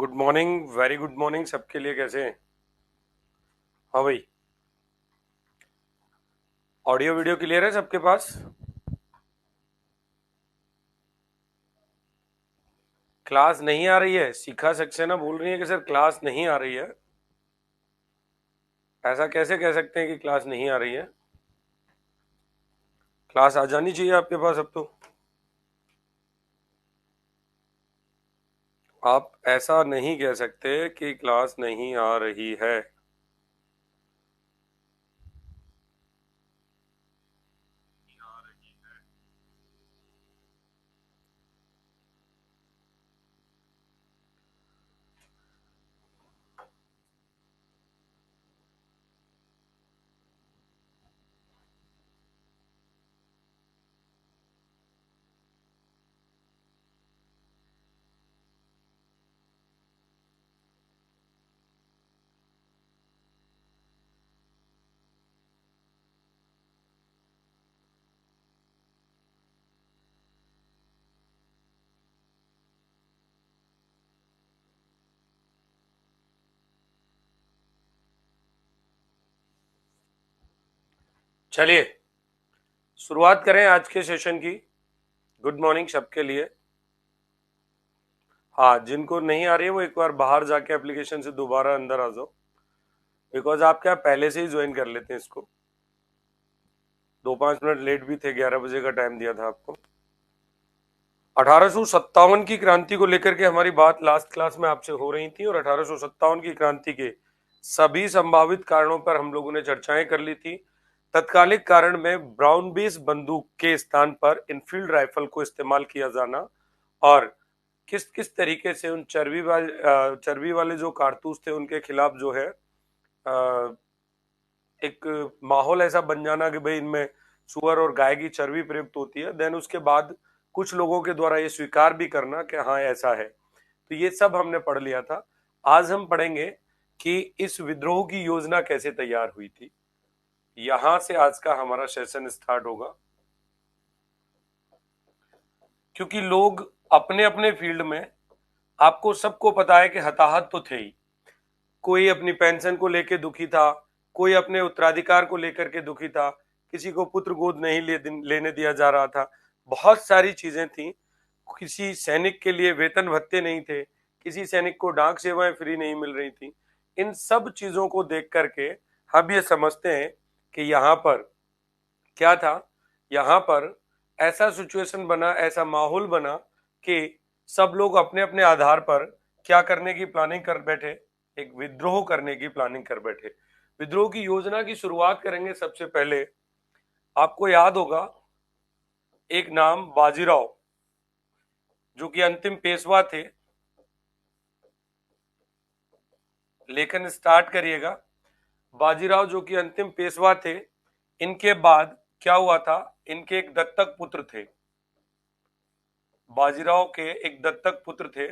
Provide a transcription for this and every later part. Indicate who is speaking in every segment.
Speaker 1: Good morning, very good morning सबके लिए। कैसे हैं? हाँ भाई, ऑडियो वीडियो क्लियर है सबके पास? क्लास नहीं आ रही है? शिखा सक्सेना बोल रही है कि सर क्लास नहीं आ रही है। ऐसा कैसे कह सकते हैं कि क्लास नहीं आ रही है? क्लास आ जानी चाहिए आपके पास अब तो। आप ऐसा नहीं कह सकते कि क्लास नहीं आ रही है। चलिए शुरुआत करें आज के सेशन की। गुड मॉर्निंग सबके लिए। हाँ, जिनको नहीं आ रही है वो एक बार बाहर जाके एप्लीकेशन से दोबारा अंदर आ जाओ, बिकॉज आप क्या पहले से ही ज्वाइन कर लेते हैं इसको। 2-5 मिनट लेट भी थे, 11 बजे का टाइम दिया था आपको। 1857 की क्रांति को लेकर के हमारी बात लास्ट क्लास में आपसे हो रही थी और 1857 की क्रांति के सभी संभावित कारणों पर हम लोगों ने चर्चाएं कर ली थी। तत्कालिक कारण में ब्राउन बेस बंदूक के स्थान पर इनफील्ड राइफल को इस्तेमाल किया जाना और किस किस तरीके से उन चर्बी वाले जो कारतूस थे उनके खिलाफ जो है एक माहौल ऐसा बन जाना कि भाई इनमें सुअर और गाय की चर्बी प्रयुक्त होती है। देन उसके बाद कुछ लोगों के द्वारा ये स्वीकार भी करना कि हाँ ऐसा है। तो ये सब हमने पढ़ लिया था। आज हम पढ़ेंगे कि इस विद्रोह की योजना कैसे तैयार हुई थी। यहां से आज का हमारा सेशन स्टार्ट होगा, क्योंकि लोग अपने अपने फील्ड में, आपको सबको पता है कि हताहत तो थे ही। कोई अपनी पेंशन को लेकर दुखी था, कोई अपने उत्तराधिकार को लेकर के दुखी था, किसी को पुत्र गोद नहीं लेने दिया जा रहा था। बहुत सारी चीजें थी। किसी सैनिक के लिए वेतन भत्ते नहीं थे, किसी सैनिक को डाक सेवाएं फ्री नहीं मिल रही थी। इन सब चीजों को देख करके हम ये समझते हैं कि यहाँ पर क्या था। यहाँ पर ऐसा सिचुएशन बना, ऐसा माहौल बना कि सब लोग अपने अपने आधार पर क्या करने की प्लानिंग कर बैठे, एक विद्रोह करने की प्लानिंग कर बैठे। विद्रोह की योजना की शुरुआत करेंगे। सबसे पहले आपको याद होगा एक नाम बाजीराव, जो कि अंतिम पेशवा थे। लेखन स्टार्ट करिएगा। बाजीराव जो कि अंतिम पेशवा थे, इनके बाद क्या हुआ था, इनके एक दत्तक पुत्र थे। बाजीराव के एक दत्तक पुत्र थे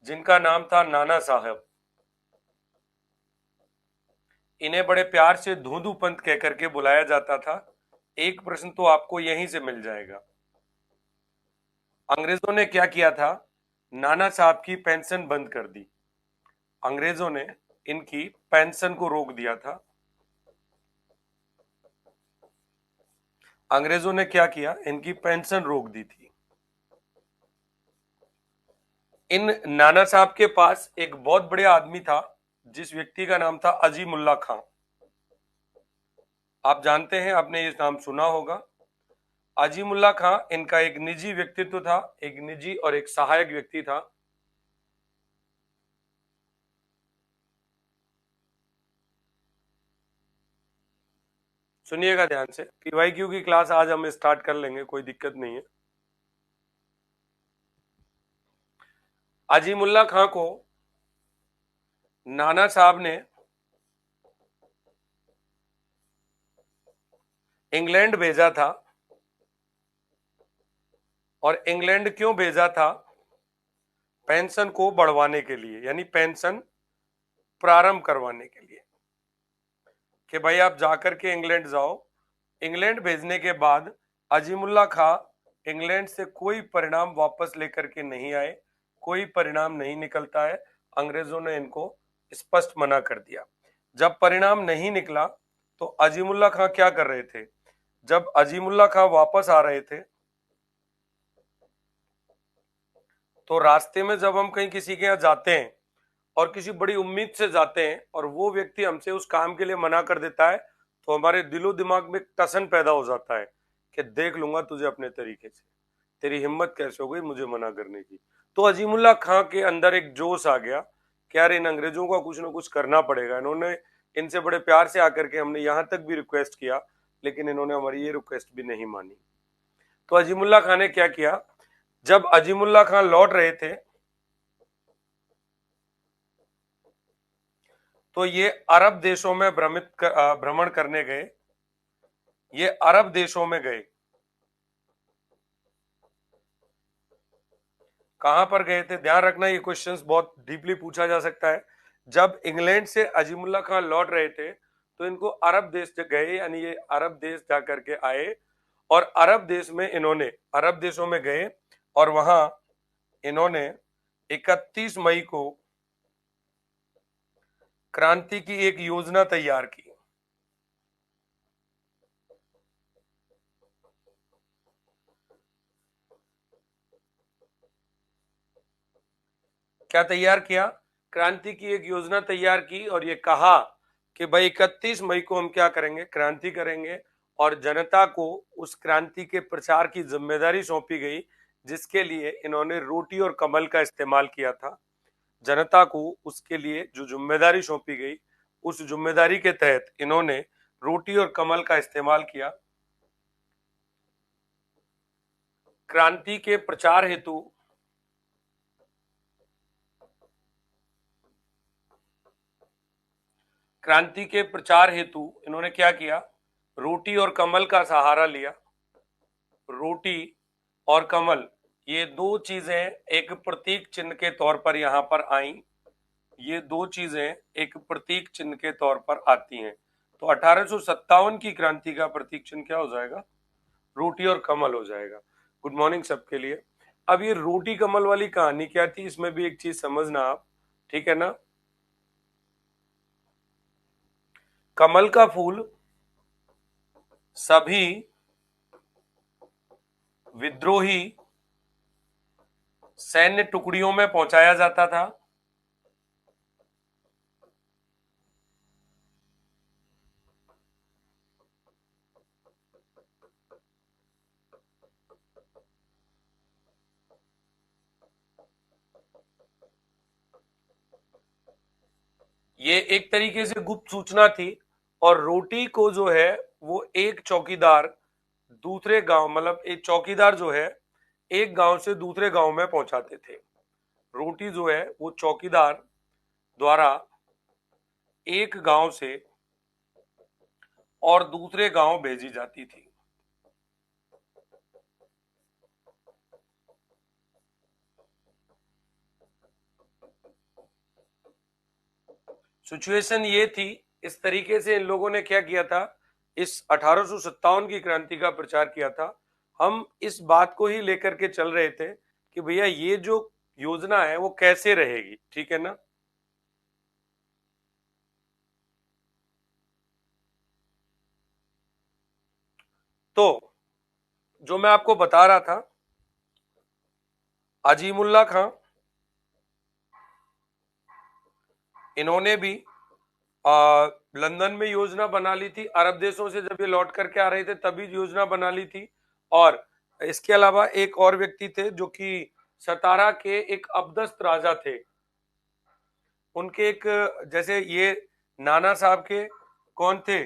Speaker 1: जिनका नाम था नाना साहब। इन्हें बड़े प्यार से धूधू पंत कह करके बुलाया जाता था। एक प्रश्न तो आपको यहीं से मिल जाएगा। अंग्रेजों ने क्या किया था? नाना साहब की पेंशन बंद कर दी। अंग्रेजों ने इनकी पेंशन को रोक दिया था। अंग्रेजों ने क्या किया? इनकी पेंशन रोक दी थी। इन नाना साहब के पास एक बहुत बड़े आदमी था, जिस व्यक्ति का नाम था अजीमुल्ला खां। आप जानते हैं, आपने ये नाम सुना होगा। अजीमुल्ला खां इनका एक निजी व्यक्तित्व था, एक निजी और एक सहायक व्यक्ति था। सुनिएगा ध्यान से। पीवाईक्यू की क्लास आज हम स्टार्ट कर लेंगे, कोई दिक्कत नहीं है। अजीमुल्ला खां को नाना साहब ने इंग्लैंड भेजा था। और इंग्लैंड क्यों भेजा था? पेंशन को बढ़वाने के लिए, यानी पेंशन प्रारंभ करवाने के लिए, कि भाई आप जाकर के इंग्लैंड जाओ। इंग्लैंड भेजने के बाद अजीमुल्ला खां इंग्लैंड से कोई परिणाम वापस लेकर के नहीं आए, कोई परिणाम नहीं निकलता है। अंग्रेजों ने इनको स्पष्ट मना कर दिया। जब परिणाम नहीं निकला तो अजीमुल्ला खां क्या कर रहे थे? जब अजीमुल्ला खां वापस आ रहे थे तो रास्ते में जब हम कहीं किसी के यहाँ जाते हैं और किसी बड़ी उम्मीद से जाते हैं और वो व्यक्ति हमसे उस काम के लिए मना कर देता है तो हमारे दिलो दिमाग में टसन पैदा हो जाता है कि देख लूंगा तुझे अपने तरीके से, तेरी हिम्मत कैसे हो गई मुझे मना करने की। तो अजीमुल्ला खां के अंदर एक जोश आ गया कि यार इन अंग्रेजों का कुछ ना कुछ करना पड़ेगा। इन्होंने इनसे बड़े प्यार से आकर के हमने यहाँ तक भी रिक्वेस्ट किया लेकिन इन्होंने हमारी ये रिक्वेस्ट भी नहीं मानी। तो अजीमुल्ला खां ने क्या किया, जब अजीमुल्ला खां लौट रहे थे तो ये अरब देशों में भ्रमण करने गए। ये अरब देशों में गए। कहां पर गए थे? ध्यान रखना ये क्वेश्चंस बहुत डीपली पूछा जा सकता है। जब इंग्लैंड से अजीमुल्ला खां लौट रहे थे तो इनको अरब देश गए, यानी ये अरब देश जा करके आए और अरब देश में इन्होंने अरब देशों में गए और वहां इन्होंने 31 मई को क्रांति की एक योजना तैयार की। क्या तैयार किया? क्रांति की एक योजना तैयार की और ये कहा कि भाई 31 मई को हम क्या करेंगे, क्रांति करेंगे और जनता को उस क्रांति के प्रचार की जिम्मेदारी सौंपी गई जिसके लिए इन्होंने रोटी और कमल का इस्तेमाल किया था। जनता को उसके लिए जो जिम्मेदारी सौंपी गई उस जिम्मेदारी के तहत इन्होंने रोटी और कमल का इस्तेमाल किया। क्रांति के प्रचार हेतु इन्होंने क्या किया, रोटी और कमल का सहारा लिया। रोटी और कमल ये दो चीजें एक प्रतीक चिन्ह के तौर पर यहां पर आई। ये दो चीजें एक प्रतीक चिन्ह के तौर पर आती हैं। तो 1857 की क्रांति का प्रतीक चिन्ह क्या हो जाएगा? रोटी और कमल हो जाएगा। गुड मॉर्निंग सबके लिए। अब ये रोटी कमल वाली कहानी क्या थी, इसमें भी एक चीज समझना आप, ठीक है ना। कमल का फूल सभी विद्रोही सैन्य टुकड़ियों में पहुंचाया जाता था। ये एक तरीके से गुप्त सूचना थी और रोटी को जो है वो एक चौकीदार दूसरे गांव, मतलब एक चौकीदार जो है एक गांव से दूसरे गांव में पहुंचाते थे। रोटी जो है वो चौकीदार द्वारा एक गांव से और दूसरे गांव भेजी जाती थी। सिचुएशन ये थी, इस तरीके से इन लोगों ने क्या किया था, इस 1857 की क्रांति का प्रचार किया था। हम इस बात को ही लेकर के चल रहे थे कि भैया ये जो योजना है वो कैसे रहेगी, ठीक है ना। तो जो मैं आपको बता रहा था, अजीमुल्ला खां इन्होंने भी लंदन में योजना बना ली थी। अरब देशों से जब ये लौट करके आ रहे थे तभी योजना बना ली थी। और इसके अलावा एक और व्यक्ति थे जो कि सतारा के एक अब्दस्त राजा थे। उनके एक, जैसे ये नाना साहब के कौन थे,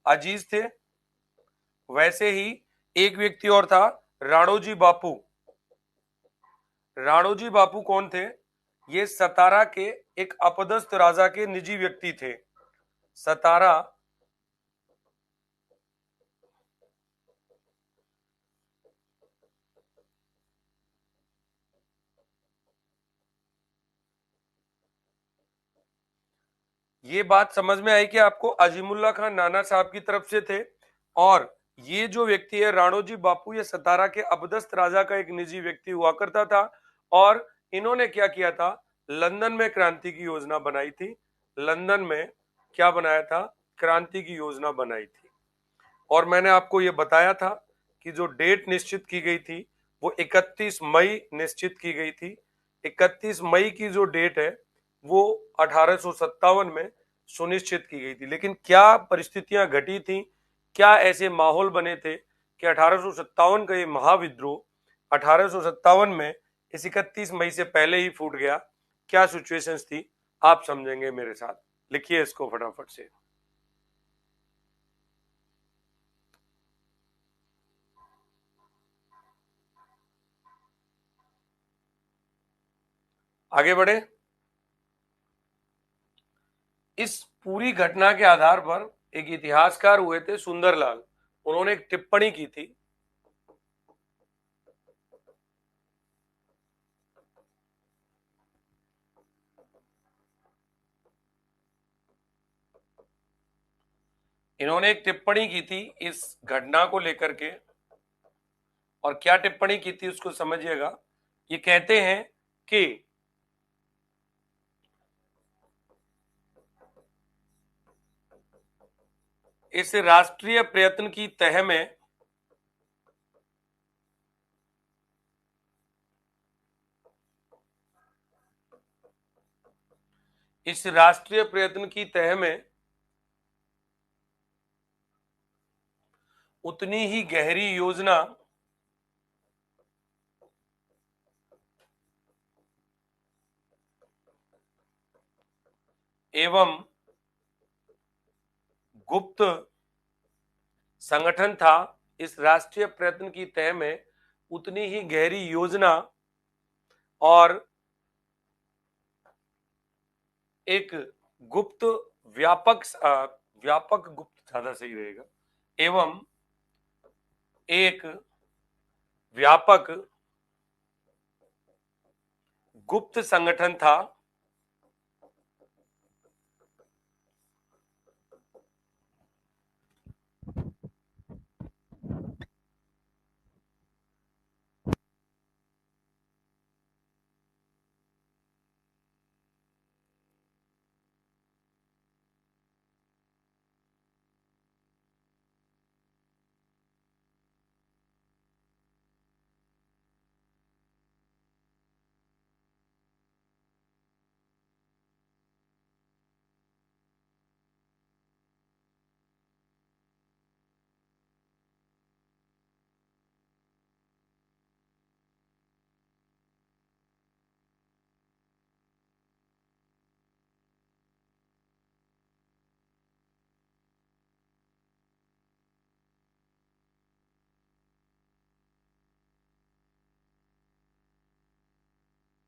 Speaker 1: अजीज थे, वैसे ही एक व्यक्ति और था राणोजी बापू। राणोजी बापू कौन थे? ये सतारा के एक अपदस्थ राजा के निजी व्यक्ति थे। सतारा ये बात समझ में आई कि आपको अजीमुल्ला खान नाना साहब की तरफ से थे और ये जो व्यक्ति है राणोजी बापू, ये सतारा के अपदस्थ राजा का एक निजी व्यक्ति हुआ करता था। और इन्होंने क्या किया था, लंदन में क्रांति की योजना बनाई थी। लंदन में क्या बनाया था? क्रांति की योजना बनाई थी। और मैंने आपको ये बताया था कि जो डेट निश्चित की गई थी वो 31 मई निश्चित की गई थी। 31 मई की जो डेट है वो 1857 में सुनिश्चित की गई थी। लेकिन क्या परिस्थितियां घटी थी, क्या ऐसे माहौल बने थे कि 1857 का ये महाविद्रोह 1857 में इस 31 मई से पहले ही फूट गया? क्या सिचुएशंस थी, आप समझेंगे मेरे साथ। लिखिए इसको फटाफट से। आगे बढ़े। इस पूरी घटना के आधार पर एक इतिहासकार हुए थे सुंदरलाल, उन्होंने एक टिप्पणी की थी। इन्होंने एक टिप्पणी की थी इस घटना को लेकर के, और क्या टिप्पणी की थी उसको समझिएगा। ये कहते हैं कि इस राष्ट्रीय प्रयत्न की तह में इस राष्ट्रीय प्रयत्न की तह में उतनी ही गहरी योजना एवं गुप्त संगठन था। इस राष्ट्रीय प्रयत्न की तह में उतनी ही गहरी योजना और एक गुप्त व्यापक व्यापक गुप्त ज्यादा सही रहेगा, एवं एक व्यापक गुप्त संगठन था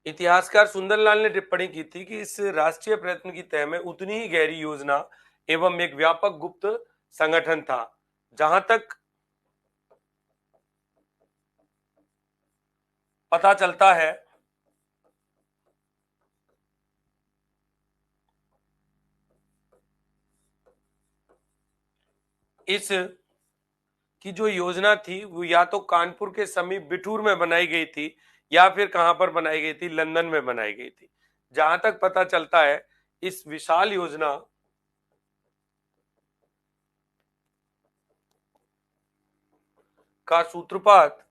Speaker 1: इतिहासकार सुंदरलाल ने टिप्पणी की थी कि इस राष्ट्रीय प्रयत्न की तह में उतनी ही गहरी योजना एवं एक व्यापक गुप्त संगठन था। जहां तक पता चलता है इस की जो योजना थी वो या तो कानपुर के समीप बिठूर में बनाई गई थी या फिर कहां पर बनाई गई थी, लंदन में बनाई गई थी। जहां तक पता चलता है इस विशाल योजना का सूत्रपात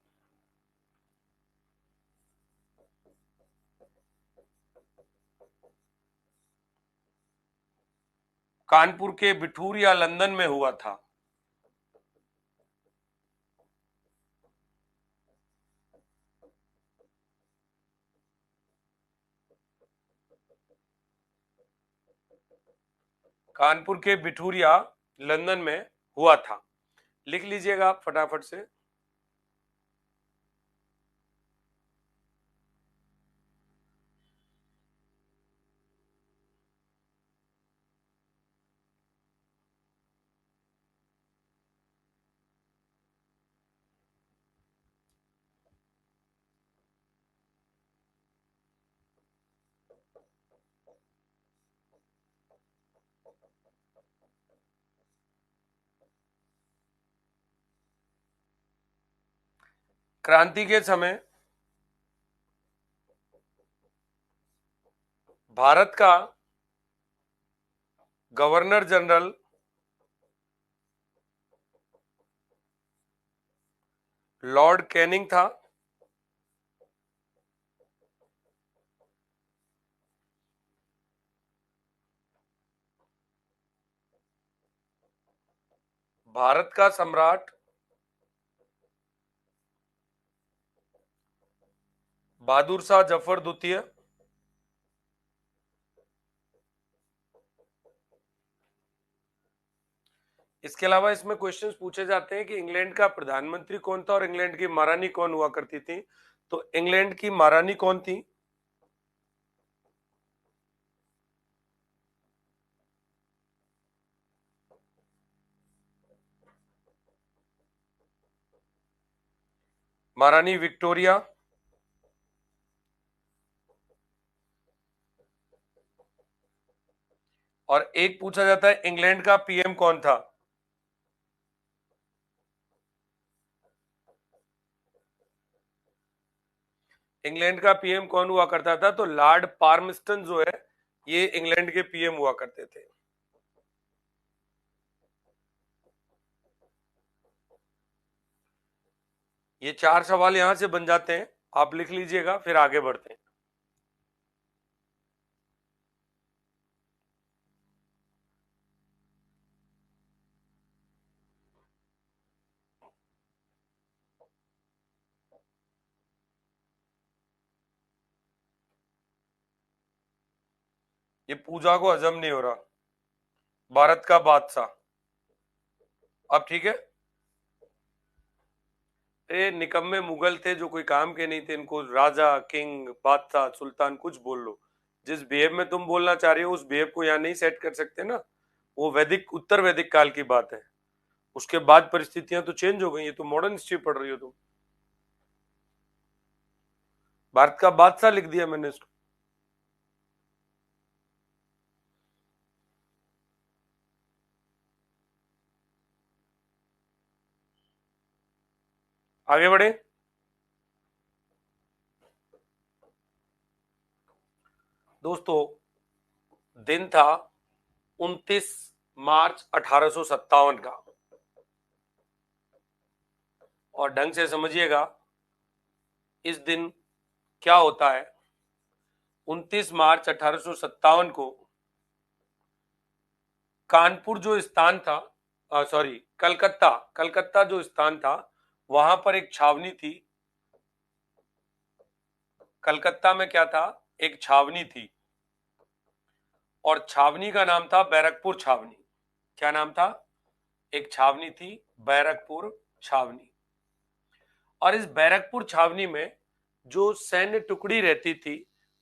Speaker 1: कानपुर के बिठूर या लंदन में हुआ था। कानपुर के बिठूर या लंदन में हुआ था। लिख लीजिएगा आप फटाफट से। क्रांति के समय भारत का गवर्नर जनरल लॉर्ड कैनिंग था। भारत का सम्राट बहादुर शाह जफर द्वितीय। इसके अलावा इसमें क्वेश्चंस पूछे जाते हैं कि इंग्लैंड का प्रधानमंत्री कौन था और इंग्लैंड की महारानी कौन हुआ करती थी। तो इंग्लैंड की महारानी कौन थी? महारानी विक्टोरिया। और एक पूछा जाता है इंग्लैंड का पीएम कौन था? इंग्लैंड का पीएम कौन हुआ करता था? तो लॉर्ड पार्मस्टन जो है ये इंग्लैंड के पीएम हुआ करते थे। ये 4 सवाल यहां से बन जाते हैं, आप लिख लीजिएगा, फिर आगे बढ़ते हैं। ये पूजा को हजम नहीं हो रहा। भारत का बादशाह। अब ठीक है। ये निकम्मे मुगल थे जो कोई काम के नहीं थे, इनको राजा, किंग, बादशाह, सुल्तान कुछ बोल लो। जिस बेब में तुम बोलना चाह रहे हो उस बेब को यहाँ नहीं सेट कर सकते ना। वो वैदिक, उत्तर वैदिक काल की बात है। उसके बाद परिस्थितियां तो चेंज हो गई है। तुम मॉडर्न हिस्ट्री पढ़ रही हो। तुम भारत का बादशाह लिख दिया मैंने इसको। आगे बढ़े। दोस्तों दिन था 29 मार्च 1857 का। और ढंग से समझिएगा इस दिन क्या होता है। 29 मार्च 1857 को कानपुर जो स्थान था, सॉरी, कलकत्ता, कलकत्ता जो स्थान था वहां पर एक छावनी थी। कलकत्ता में क्या था? एक छावनी थी और छावनी का नाम था बैरकपुर छावनी। क्या नाम था? एक छावनी थी बैरकपुर छावनी। और इस बैरकपुर छावनी में जो सैन्य टुकड़ी रहती थी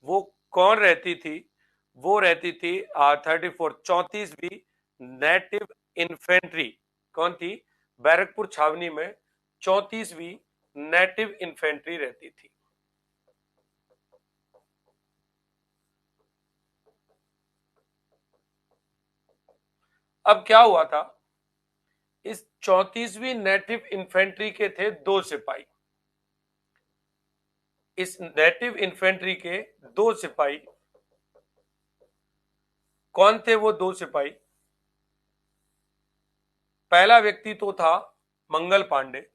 Speaker 1: वो कौन रहती थी? वो रहती थी 34वीं नेटिव इन्फेंट्री। कौन थी? बैरकपुर छावनी में 34वीं नेटिव इन्फेंट्री रहती थी। अब क्या हुआ था? इस 34वीं नेटिव इन्फेंट्री के थे 2 सिपाही। इस नेटिव इन्फेंट्री के 2 सिपाही कौन थे? वो 2 सिपाही, पहला व्यक्ति तो था मंगल पांडे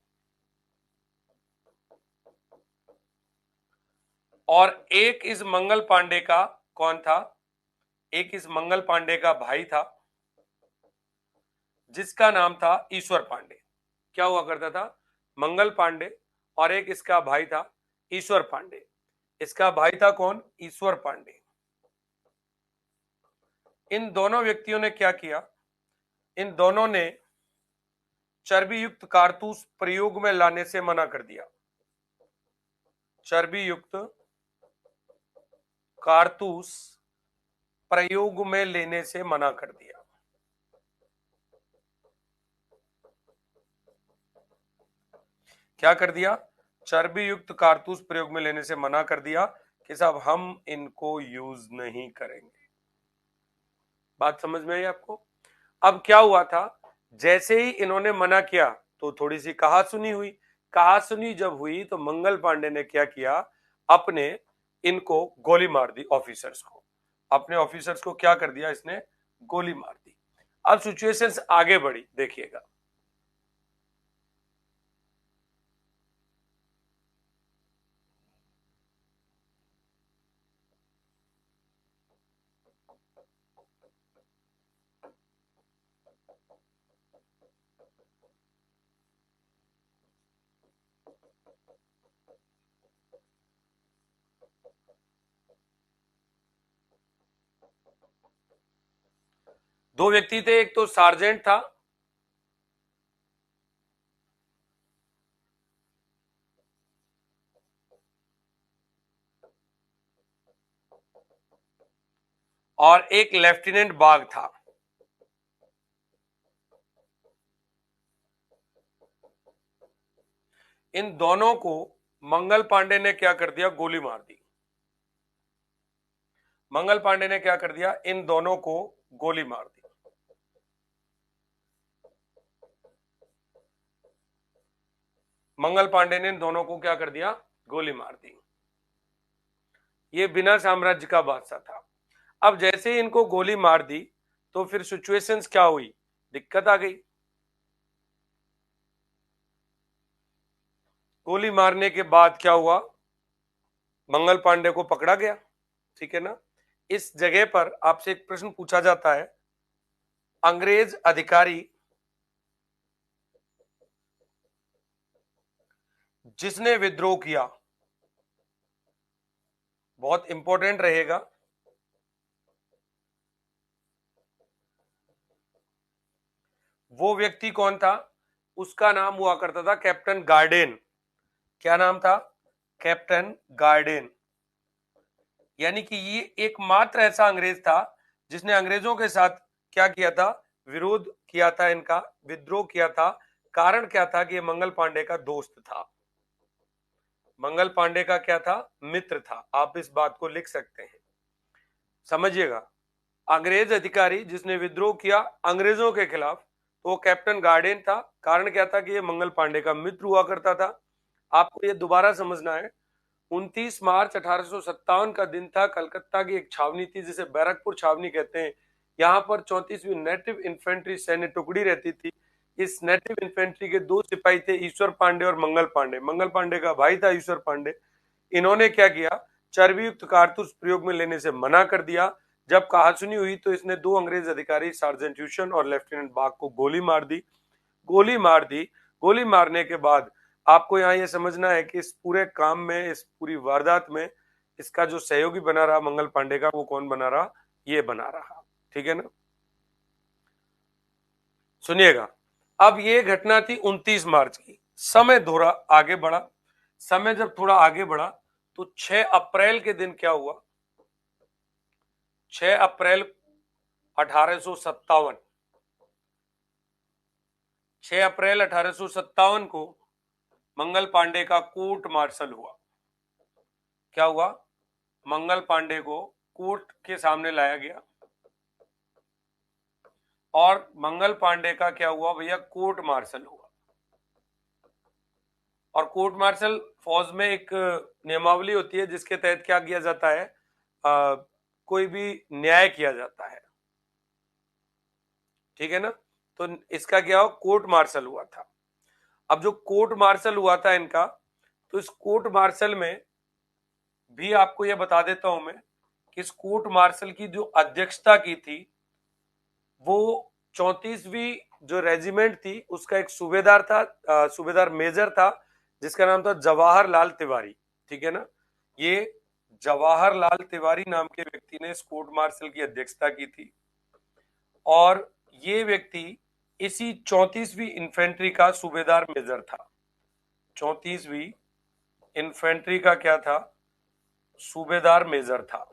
Speaker 1: और एक इस मंगल पांडे का कौन था? एक इस मंगल पांडे का भाई था जिसका नाम था ईश्वर पांडे। क्या हुआ करता था? मंगल पांडे और एक इसका भाई था ईश्वर पांडे। इसका भाई था कौन? ईश्वर पांडे। इन दोनों व्यक्तियों ने क्या किया? इन दोनों ने चर्बी युक्त कारतूस प्रयोग में लाने से मना कर दिया। चर्बी युक्त कारतूस प्रयोग में लेने से मना कर दिया। क्या कर दिया? चर्बी युक्त कारतूस प्रयोग में लेने से मना कर दिया कि साहब हम इनको यूज नहीं करेंगे। बात समझ में आई आपको? अब क्या हुआ था? जैसे ही इन्होंने मना किया तो थोड़ी सी कहा सुनी हुई। कहा सुनी जब हुई तो मंगल पांडे ने क्या किया? अपने इनको गोली मार दी, ऑफिसर्स को। अपने ऑफिसर्स को क्या कर दिया, इसने गोली मार दी। अब सिचुएशंस आगे बढ़ी, देखिएगा। दो व्यक्ति थे, एक तो सार्जेंट था, और एक लेफ्टिनेंट बाग था। इन दोनों को मंगल पांडे ने क्या कर दिया, गोली मार दी। मंगल पांडे ने क्या कर दिया, इन दोनों को गोली मार दी। मंगल पांडे ने इन दोनों को क्या कर दिया, गोली मार दी। ये बिना साम्राज्य का बादशाह था। अब जैसे ही इनको गोली मार दी तो फिर सिचुएशंस क्या हुई, दिक्कत आ गई। गोली मारने के बाद क्या हुआ, मंगल पांडे को पकड़ा गया, ठीक है ना। इस जगह पर आपसे एक प्रश्न पूछा जाता है, अंग्रेज अधिकारी जिसने विद्रोह किया, बहुत इंपॉर्टेंट रहेगा, वो व्यक्ति कौन था, उसका नाम हुआ करता था कैप्टन गार्डेन। क्या नाम था, कैप्टन गार्डेन। यानी कि ये एकमात्र ऐसा अंग्रेज था जिसने अंग्रेजों के साथ क्या किया था, विरोध किया था, इनका विद्रोह किया था। कारण क्या था कि ये मंगल पांडे का दोस्त था, मंगल पांडे का क्या था, मित्र था। आप इस बात को लिख सकते हैं, समझिएगा। अंग्रेज अधिकारी जिसने विद्रोह किया अंग्रेजों के खिलाफ, तो वो कैप्टन गार्डेन था। कारण क्या था कि ये मंगल पांडे का मित्र हुआ करता था। आपको ये दोबारा समझना है। 29 मार्च 1857 का दिन था। कलकत्ता की एक छावनी थी जिसे बैरकपुर छावनी कहते हैं। यहाँ पर 34वीं नेटिव इन्फेंट्री सैन्य टुकड़ी रहती थी। इस नेटिव इन्फेंट्री के दो सिपाही थे, ईश्वर पांडे और मंगल पांडे। मंगल पांडे का भाई था ईश्वर पांडे। इन्होंने क्या किया, चर्बी युक्त कारतूस प्रयोग में लेने से मना कर दिया। जब कहासुनी हुई तो इसने दो अंग्रेज अधिकारी सार्जेंट ह्यूशन और लेफ्टिनेंट बाग को गोली मार दी। गोली मार दी। गोली मारने के बाद आपको यहाँ ये समझना है कि इस पूरे काम में, इस पूरी वारदात में इसका जो सहयोगी बना रहा मंगल पांडे का, वो कौन बना रहा, ये बना रहा, ठीक है ना। सुनिएगा, अब ये घटना थी 29 मार्च की। समय थोड़ा आगे बढ़ा। समय जब थोड़ा आगे बढ़ा तो 6 अप्रैल के दिन क्या हुआ, 6 अप्रैल 1857, 6 अप्रैल 1857 को मंगल पांडे का कोर्ट मार्शल हुआ। क्या हुआ, मंगल पांडे को कोर्ट के सामने लाया गया और मंगल पांडे का क्या हुआ भैया, कोर्ट मार्शल हुआ। और कोर्ट मार्शल फौज में एक नियमावली होती है जिसके तहत क्या किया जाता है, कोई भी न्याय किया जाता है, ठीक है ना। तो इसका क्या हुआ, कोर्ट मार्शल हुआ था। अब जो कोर्ट मार्शल हुआ था इनका, तो इस कोर्ट मार्शल में भी आपको यह बता देता हूं मैं कि इस कोर्ट मार्शल की जो अध्यक्षता की थी, वो 34वीं जो रेजिमेंट थी उसका एक सूबेदार था, सूबेदार मेजर था, जिसका नाम था जवाहरलाल तिवारी, ठीक है ना। ये जवाहरलाल तिवारी नाम के व्यक्ति ने इस कोर्ट मार्शल की अध्यक्षता की थी। और ये व्यक्ति इसी 34वीं इन्फेंट्री का सूबेदार मेजर था। 34वीं इन्फेंट्री का क्या था, सूबेदार मेजर था।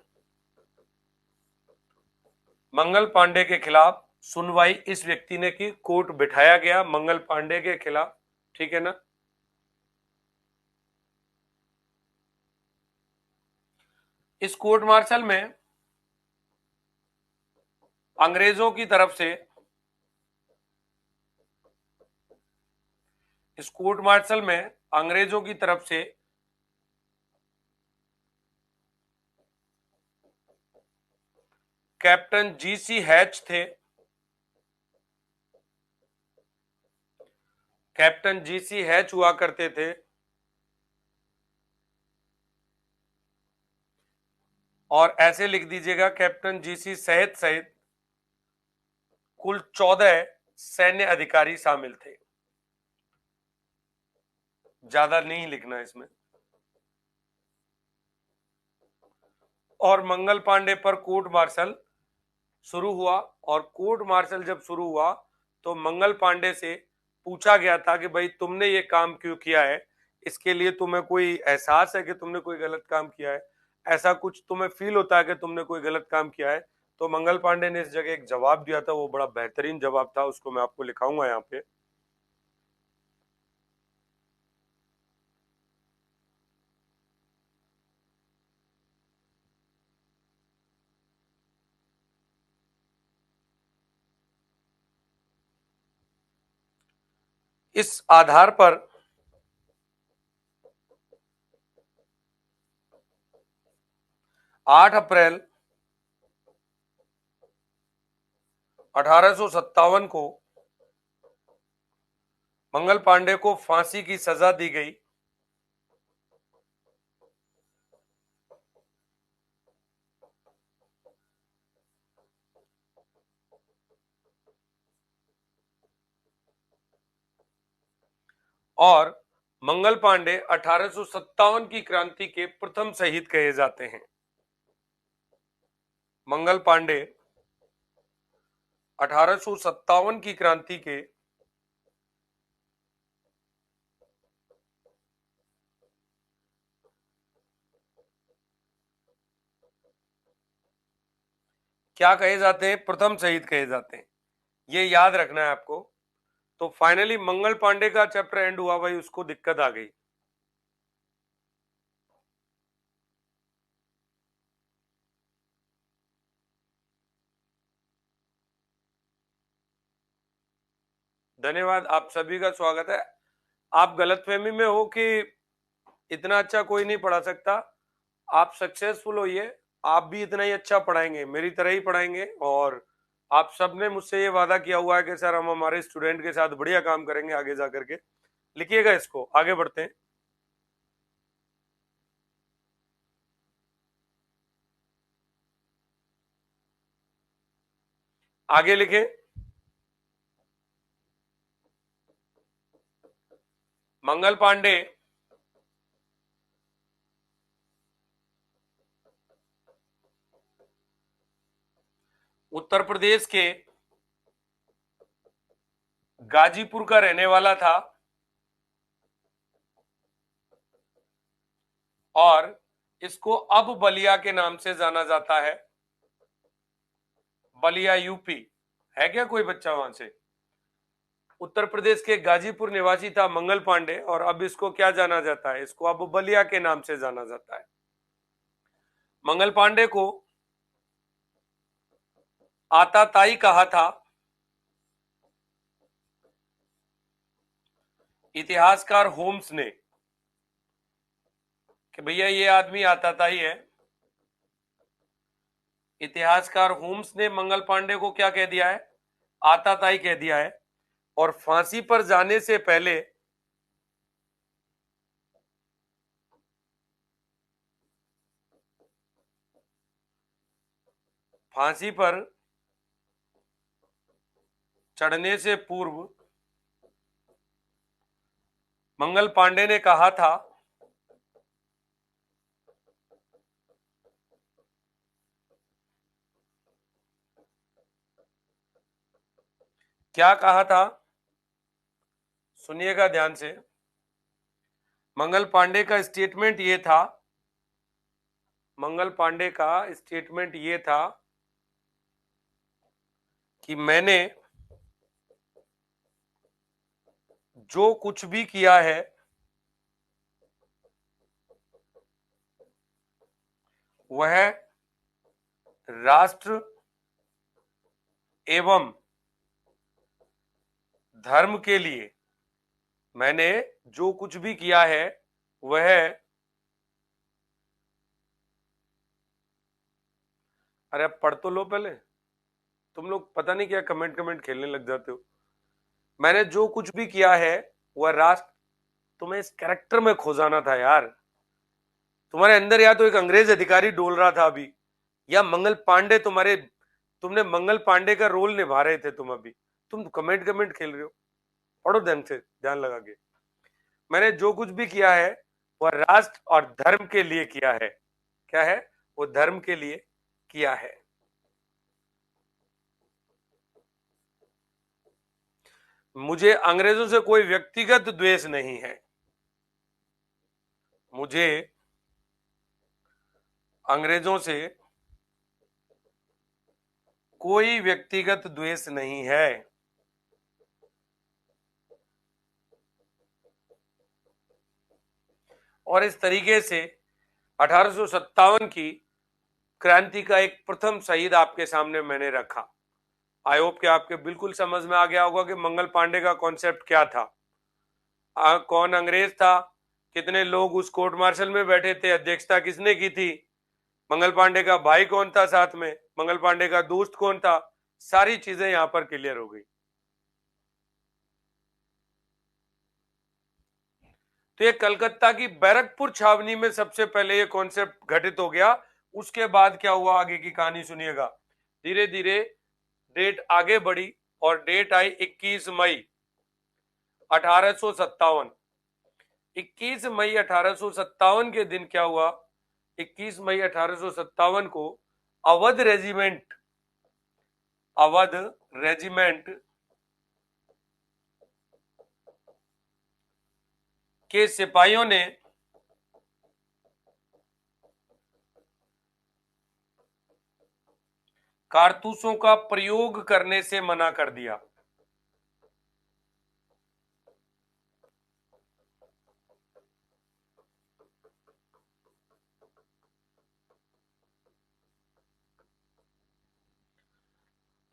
Speaker 1: मंगल पांडे के खिलाफ सुनवाई इस व्यक्ति ने की, कोर्ट बिठाया गया मंगल पांडे के खिलाफ, ठीक है ना। इस कोर्ट मार्शल में अंग्रेजों की तरफ से, इस कोर्ट मार्शल में अंग्रेजों की तरफ से कैप्टन जीसी हैच थे। कैप्टन जीसी हैच हुआ करते थे। और ऐसे लिख दीजिएगा, कैप्टन जीसी सहित सहित कुल 14 सैन्य अधिकारी शामिल थे। ज्यादा नहीं लिखना इसमें। और मंगल पांडे पर कोर्ट मार्शल शुरू हुआ। और कोर्ट मार्शल जब शुरू हुआ तो मंगल पांडे से पूछा गया था कि भाई तुमने ये काम क्यों किया है, इसके लिए तुम्हें कोई एहसास है कि तुमने कोई गलत काम किया है, ऐसा कुछ तुम्हें फील होता है कि तुमने कोई गलत काम किया है। तो मंगल पांडे ने इस जगह एक जवाब दिया था, वो बड़ा बेहतरीन जवाब था, उसको मैं आपको लिखाऊंगा यहाँ पे। इस आधार पर 8 अप्रैल 1857 को मंगल पांडे को फांसी की सजा दी गई। और मंगल पांडे 1857 की क्रांति के प्रथम शहीद कहे जाते हैं। मंगल पांडे 1857 की क्रांति के क्या कहे जाते हैं? प्रथम शहीद कहे जाते हैं। ये याद रखना है आपको। तो फाइनली मंगल पांडे का चैप्टर एंड हुआ भाई, उसको दिक्कत आ गई। धन्यवाद, आप सभी का स्वागत है। आप गलतफहमी में हो कि इतना अच्छा कोई नहीं पढ़ा सकता। आप सक्सेसफुल होइए, आप भी इतना ही अच्छा पढ़ाएंगे, मेरी तरह ही पढ़ाएंगे। और आप सब ने मुझसे ये वादा किया हुआ है कि सर हम हमारे स्टूडेंट के साथ बढ़िया काम करेंगे आगे जा करके। लिखिएगा इसको, आगे बढ़ते हैं। आगे लिखें। मंगल पांडे उत्तर प्रदेश के गाजीपुर का रहने वाला था और इसको अब बलिया के नाम से जाना जाता है। बलिया यूपी है क्या कोई बच्चा वहां से? उत्तर प्रदेश के गाजीपुर निवासी था मंगल पांडे और अब इसको क्या जाना जाता है? इसको अब बलिया के नाम से जाना जाता है। मंगल पांडे को आताताई कहा था। इतिहासकार होम्स ने कि भैया ये आदमी आताताई है। इतिहासकार होम्स ने मंगल पांडे को क्या कह दिया है? आताताई कह दिया है। और फांसी पर जाने से पहले फांसी पर चढ़ने से पूर्व मंगल पांडे ने कहा था, क्या कहा था? सुनिएगा ध्यान से। मंगल पांडे का स्टेटमेंट ये था, मंगल पांडे का स्टेटमेंट ये था कि मैंने जो कुछ भी किया है वह राष्ट्र एवं धर्म के लिए, मैंने जो कुछ भी किया है वह अरे आप पढ़ तो लो पहले, तुम लोग पता नहीं क्या कमेंट कमेंट खेलने लग जाते हो। मैंने जो कुछ भी किया है वह राष्ट्र, तुम्हें इस कैरेक्टर में खो जाना था यार। तुम्हारे अंदर या तो एक अंग्रेज अधिकारी डोल रहा था अभी, या मंगल पांडे तुम्हारे, तुमने मंगल पांडे का रोल निभा रहे थे तुम अभी। तुम कमेंट कमेंट खेल रहे हो। पढ़ो ध्यान से, ध्यान लगा के। मैंने जो कुछ भी किया है वह राष्ट्र और धर्म के लिए किया है। क्या है वो? धर्म के लिए किया है। मुझे अंग्रेजों से कोई व्यक्तिगत द्वेष नहीं है। मुझे अंग्रेजों से कोई व्यक्तिगत द्वेष नहीं है। और इस तरीके से 1857 की क्रांति का एक प्रथम शहीद आपके सामने मैंने रखा। आई होप कि आपके बिल्कुल समझ में आ गया होगा कि मंगल पांडे का कॉन्सेप्ट क्या था। कौन अंग्रेज था, कितने लोग उस कोर्ट मार्शल में बैठे थे, अध्यक्षता किसने की थी, मंगल पांडे का भाई कौन था साथ में, मंगल पांडे का दोस्त कौन था, सारी चीजें यहां पर क्लियर हो गई। तो ये कलकत्ता की बैरकपुर छावनी में सबसे पहले ये कॉन्सेप्ट घटित हो गया। उसके बाद क्या हुआ आगे की कहानी सुनिएगा। धीरे धीरे डेट आगे बढ़ी और डेट आई 21 मई 1857। 21 मई 1857 के दिन क्या हुआ? 21 मई 1857 को अवध रेजिमेंट, अवध रेजिमेंट के सिपाहियों ने कारतूसों का प्रयोग करने से मना कर दिया।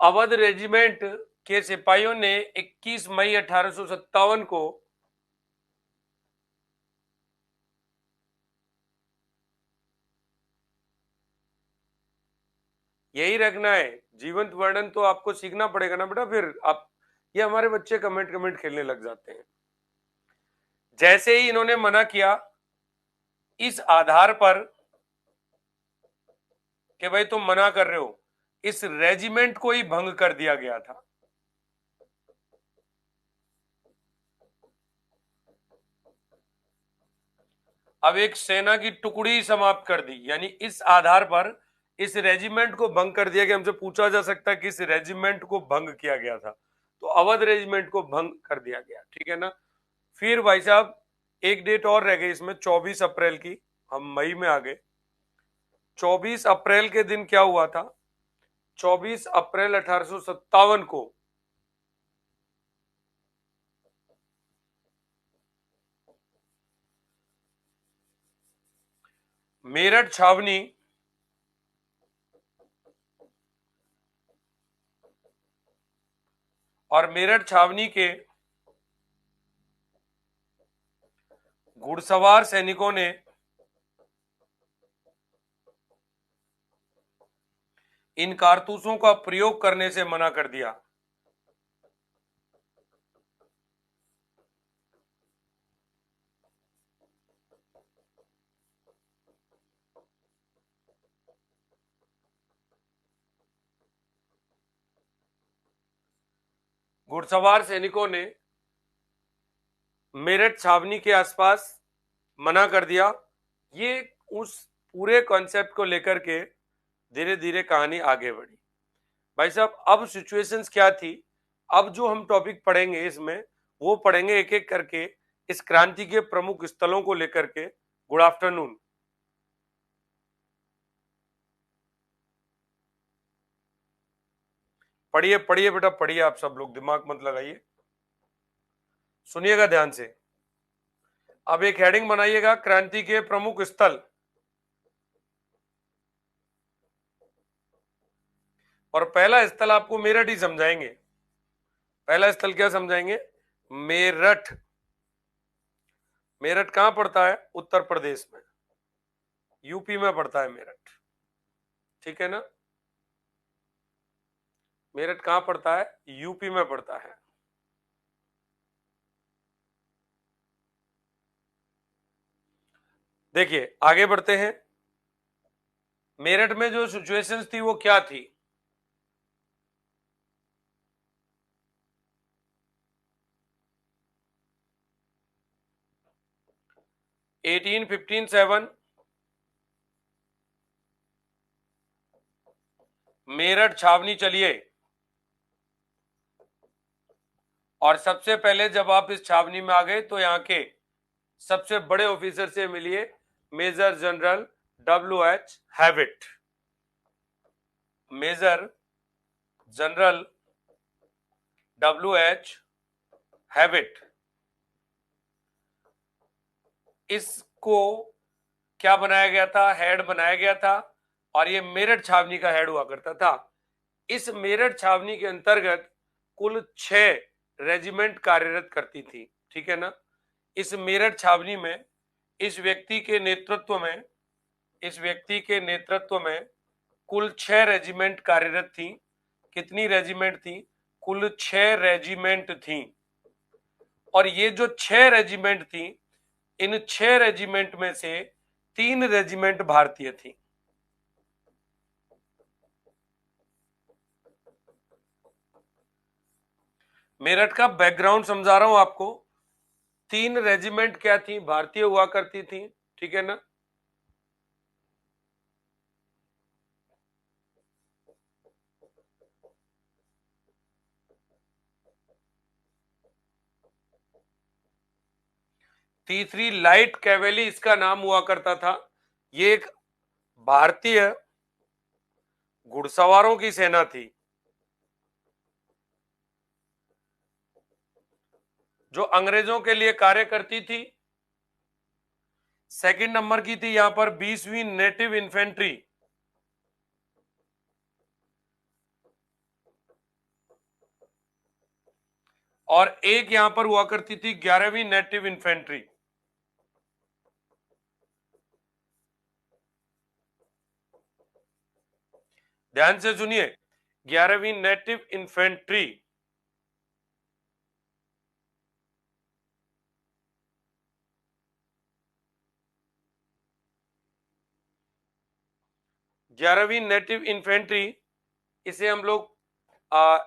Speaker 1: अवध रेजिमेंट के सिपाहियों ने 21 मई 1857 को यही रखना है। जीवंत वर्णन तो आपको सीखना पड़ेगा ना बेटा, फिर आप, ये हमारे बच्चे कमेंट कमेंट खेलने लग जाते हैं। जैसे ही इन्होंने मना किया, इस आधार पर कि भाई तुम मना कर रहे हो, इस रेजिमेंट को ही भंग कर दिया गया था। अब एक सेना की टुकड़ी समाप्त कर दी, यानी इस आधार पर इस रेजिमेंट को भंग कर दिया गया। हमसे पूछा जा सकता है कि इस रेजिमेंट को भंग किया गया था, तो अवध रेजिमेंट को भंग कर दिया गया। ठीक है ना। फिर भाई साहब एक डेट और रह गई इसमें, 24 अप्रैल की। हम मई में आ गए। 24 अप्रैल के दिन क्या हुआ था? 24 अप्रैल 1857 को मेरठ छावनी और मेरठ छावनी के घुड़सवार सैनिकों ने इन कारतूसों का प्रयोग करने से मना कर दिया। घुड़सवार सैनिकों ने मेरठ छावनी के आसपास मना कर दिया। ये उस पूरे कॉन्सेप्ट को लेकर के धीरे धीरे कहानी आगे बढ़ी। भाई साहब अब सिचुएशंस क्या थी, अब जो हम टॉपिक पढ़ेंगे इसमें, वो पढ़ेंगे एक एक करके इस क्रांति के प्रमुख स्थलों को लेकर के। Good afternoon. पढ़िए पढ़िए बेटा पढ़िए, आप सब लोग दिमाग मत लगाइए, सुनिएगा ध्यान से। अब एक हेडिंग बनाइएगा, क्रांति के प्रमुख स्थल। और पहला स्थल आपको मेरठ ही समझाएंगे। पहला स्थल क्या समझाएंगे? मेरठ। मेरठ कहां पड़ता है? उत्तर प्रदेश में, यूपी में पड़ता है मेरठ। ठीक है ना। मेरठ कहां पड़ता है? यूपी में पड़ता है। देखिए आगे बढ़ते हैं। मेरठ में जो सिचुएशंस थी वो क्या थी? एटीन 15-7 मेरठ छावनी चलिए, और सबसे पहले जब आप इस छावनी में आ गए तो यहाँ के सबसे बड़े ऑफिसर से मिलिए, major general WH Hewitt. Major general WH Hewitt, इसको क्या बनाया गया था? हेड बनाया गया था, और ये मेरठ छावनी का हेड हुआ करता था। इस मेरठ छावनी के अंतर्गत कुल 6 रेजिमेंट कार्यरत करती थी, ठीक है ना। इस मेरठ छावनी में इस व्यक्ति के नेतृत्व में कुल 6 रेजिमेंट कार्यरत थी। कितनी रेजिमेंट थी? कुल 6 रेजिमेंट थी। और ये जो 6 रेजिमेंट थी, इन 6 रेजिमेंट में से 3 रेजिमेंट भारतीय थी। मेरठ का बैकग्राउंड समझा रहा हूं आपको। 3 रेजिमेंट क्या थी? भारतीय हुआ करती थी, ठीक है ना। तीसरी लाइट कैवेली इसका नाम हुआ करता था। ये एक भारतीय घुड़सवारों की सेना थी जो अंग्रेजों के लिए कार्य करती थी। सेकंड नंबर की थी यहां पर 20वीं नेटिव इन्फेंट्री, और एक यहां पर हुआ करती थी 11वीं नेटिव इन्फेंट्री। ध्यान से सुनिए, 11वीं नेटिव इन्फेंट्री। ग्यारहवीं नेटिव इन्फेंट्री, इसे हम लोग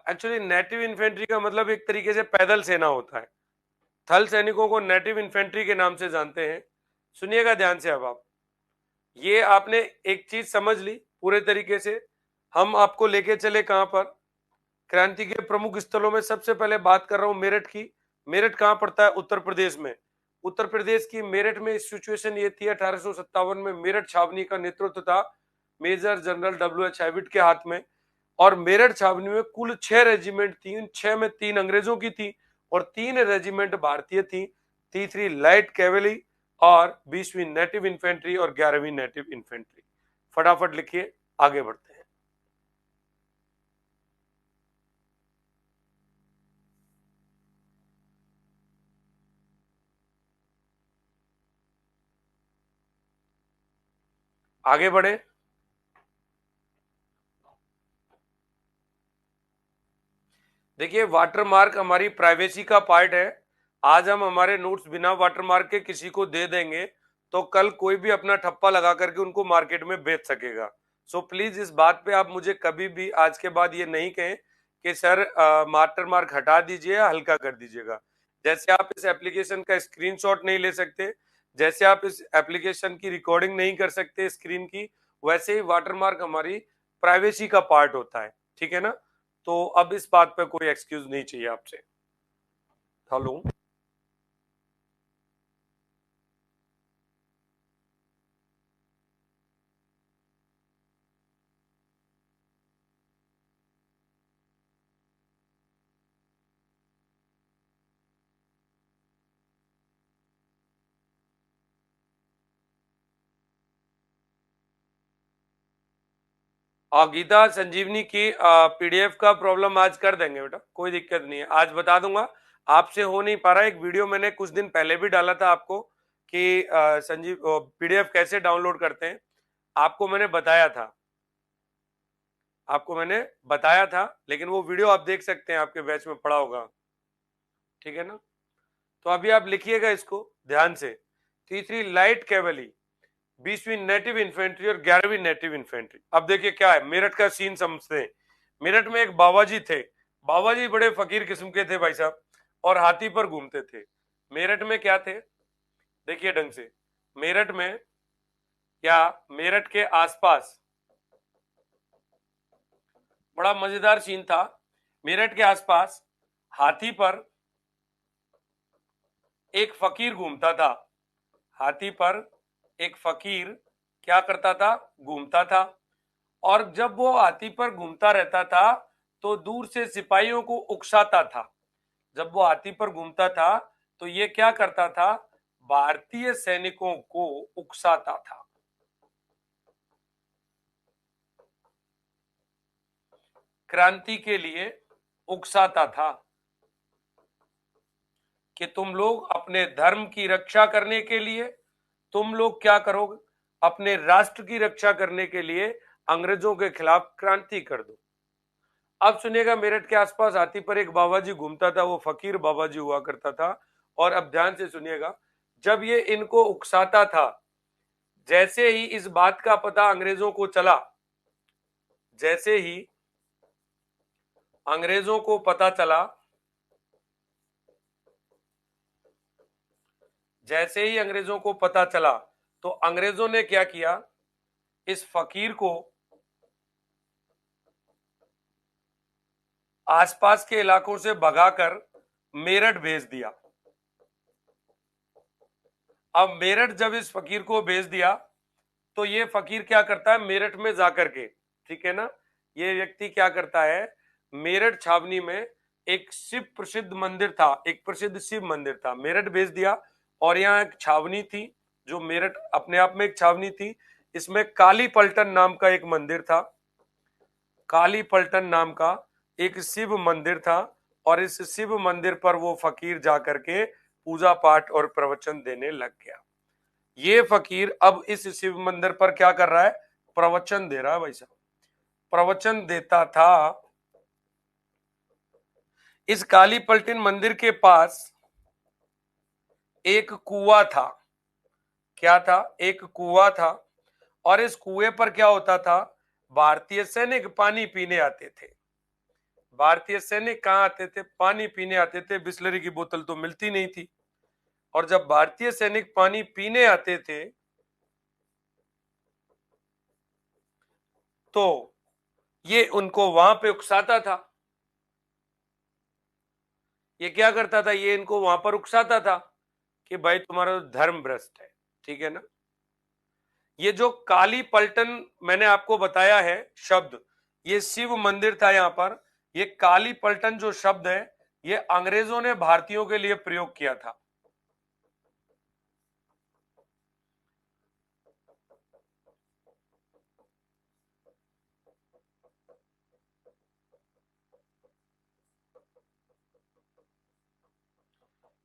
Speaker 1: एक्चुअली नेटिव इन्फेंट्री का मतलब एक तरीके से पैदल सेना होता है। थल सैनिकों को नेटिव इन्फेंट्री के नाम से जानते हैं। सुनिएगा ध्यान से। अब आप ये आपने एक चीज समझ ली पूरे तरीके से। हम आपको लेके चले कहां पर? क्रांति के प्रमुख स्थलों में सबसे पहले बात कर रहा हूं मेरठ की। मेरठ कहां पड़ता है? उत्तर प्रदेश में। उत्तर प्रदेश की मेरठ में सिचुएशन ये थी, 1857 में मेरठ छावनी का नेतृत्व था मेजर जनरल WH हैविट के हाथ में। और मेरठ छावनी में कुल 6 रेजिमेंट थी। इन 6 में 3 अंग्रेजों की थी और 3 रेजिमेंट भारतीय थी। तीसरी लाइट कैवेली और 20वीं नेटिव इन्फेंट्री और 11वीं नेटिव इन्फेंट्री। फटाफट लिखिए, आगे बढ़ते हैं। आगे बढ़े। देखिए वाटरमार्क हमारी प्राइवेसी का पार्ट है। आज हम हमारे नोट्स बिना वाटरमार्क के किसी को दे देंगे तो कल कोई भी अपना ठप्पा लगा करके उनको मार्केट में बेच सकेगा। सो प्लीज इस बात पे आप मुझे कभी भी आज के बाद ये नहीं कहें कि सर वाटरमार्क हटा दीजिए या हल्का कर दीजिएगा। जैसे आप इस एप्लीकेशन का स्क्रीनशॉट नहीं ले सकते, जैसे आप इस एप्लीकेशन की रिकॉर्डिंग नहीं कर सकते स्क्रीन की, वैसे ही वाटरमार्क हमारी प्राइवेसी का पार्ट होता है, ठीक है ना। तो अब इस बात पे कोई एक्सक्यूज नहीं चाहिए आपसे। हेलो। गीता संजीवनी की PDF का प्रॉब्लम आज कर देंगे बेटा, कोई दिक्कत नहीं है, आज बता दूंगा। आपसे हो नहीं पा रहा है। एक वीडियो मैंने कुछ दिन पहले भी डाला था आपको कि PDF कैसे डाउनलोड करते हैं, आपको मैंने बताया था। आपको मैंने बताया था, लेकिन वो वीडियो आप देख सकते हैं, आपके बैच में पड़ा होगा, ठीक है ना। तो अभी आप लिखिएगा इसको ध्यान से। तीसरी लाइट कैवली, 20वीं नेटिव इन्फेंट्री और 11वीं नेटिव इन्फेंट्री। अब देखिए क्या है, मेरठ का सीन समझते हैं। मेरठ में एक बाबा जी थे, बाबा जी बड़े फकीर किस्म के थे भाई साहब, और हाथी पर घूमते थे। मेरठ में क्या थे, देखिए ढंग से, मेरठ में या मेरठ के आसपास बड़ा मजेदार सीन था। मेरठ के आसपास हाथी पर एक फकीर घूमता था, हाथी पर एक फकीर क्या करता था, घूमता था। और जब वो हाथी पर घूमता रहता था तो दूर से सिपाहियों को उकसाता था। जब वो हाथी पर घूमता था तो ये क्या करता था, भारतीय सैनिकों को उकसाता था। क्रांति के लिए उकसाता था कि तुम लोग अपने धर्म की रक्षा करने के लिए, तुम लोग क्या करोगे, अपने राष्ट्र की रक्षा करने के लिए अंग्रेजों के खिलाफ क्रांति कर दो। अब सुनिएगा, मेरठ के आसपास हाथी पर एक बाबा जी घूमता था, वो फकीर बाबा जी हुआ करता था। और अब ध्यान से सुनिएगा, जब ये इनको उकसाता था, जैसे ही इस बात का पता अंग्रेजों को चला, जैसे ही अंग्रेजों को पता चला, जैसे ही अंग्रेजों को पता चला, तो अंग्रेजों ने क्या किया, इस फकीर को आसपास के इलाकों से भगाकर मेरठ भेज दिया। अब मेरठ जब इस फकीर को भेज दिया तो ये फकीर क्या करता है, मेरठ में जाकर के, ठीक है ना, ये व्यक्ति क्या करता है, मेरठ छावनी में एक शिव प्रसिद्ध मंदिर था, एक प्रसिद्ध शिव मंदिर था, मेरठ भेज दिया। और यहाँ एक छावनी थी, जो मेरठ अपने आप में एक छावनी थी, इसमें काली पलटन नाम का एक मंदिर था, काली पलटन नाम का एक शिव मंदिर था। और इस शिव मंदिर पर वो फकीर जाकर के पूजा पाठ और प्रवचन देने लग गया। ये फकीर अब इस शिव मंदिर पर क्या कर रहा है, प्रवचन दे रहा है भाई साहब, प्रवचन देता था। इस काली पलटन मंदिर के पास एक कुआं था, क्या था, एक कुआं था। और इस कुएं पर क्या होता था, भारतीय सैनिक पानी पीने आते थे। भारतीय सैनिक कहां आते थे, पानी पीने आते थे, बिस्लरी की बोतल तो मिलती नहीं थी। और जब भारतीय सैनिक पानी पीने आते थे तो ये उनको वहां पे उकसाता था। ये क्या करता था, ये इनको वहां पर उकसाता था कि भाई तुम्हारा धर्म भ्रष्ट है, ठीक है ना। ये जो काली पलटन मैंने आपको बताया है शब्द, ये शिव मंदिर था यहां पर। ये काली पलटन जो शब्द है, ये अंग्रेजों ने भारतीयों के लिए प्रयोग किया था।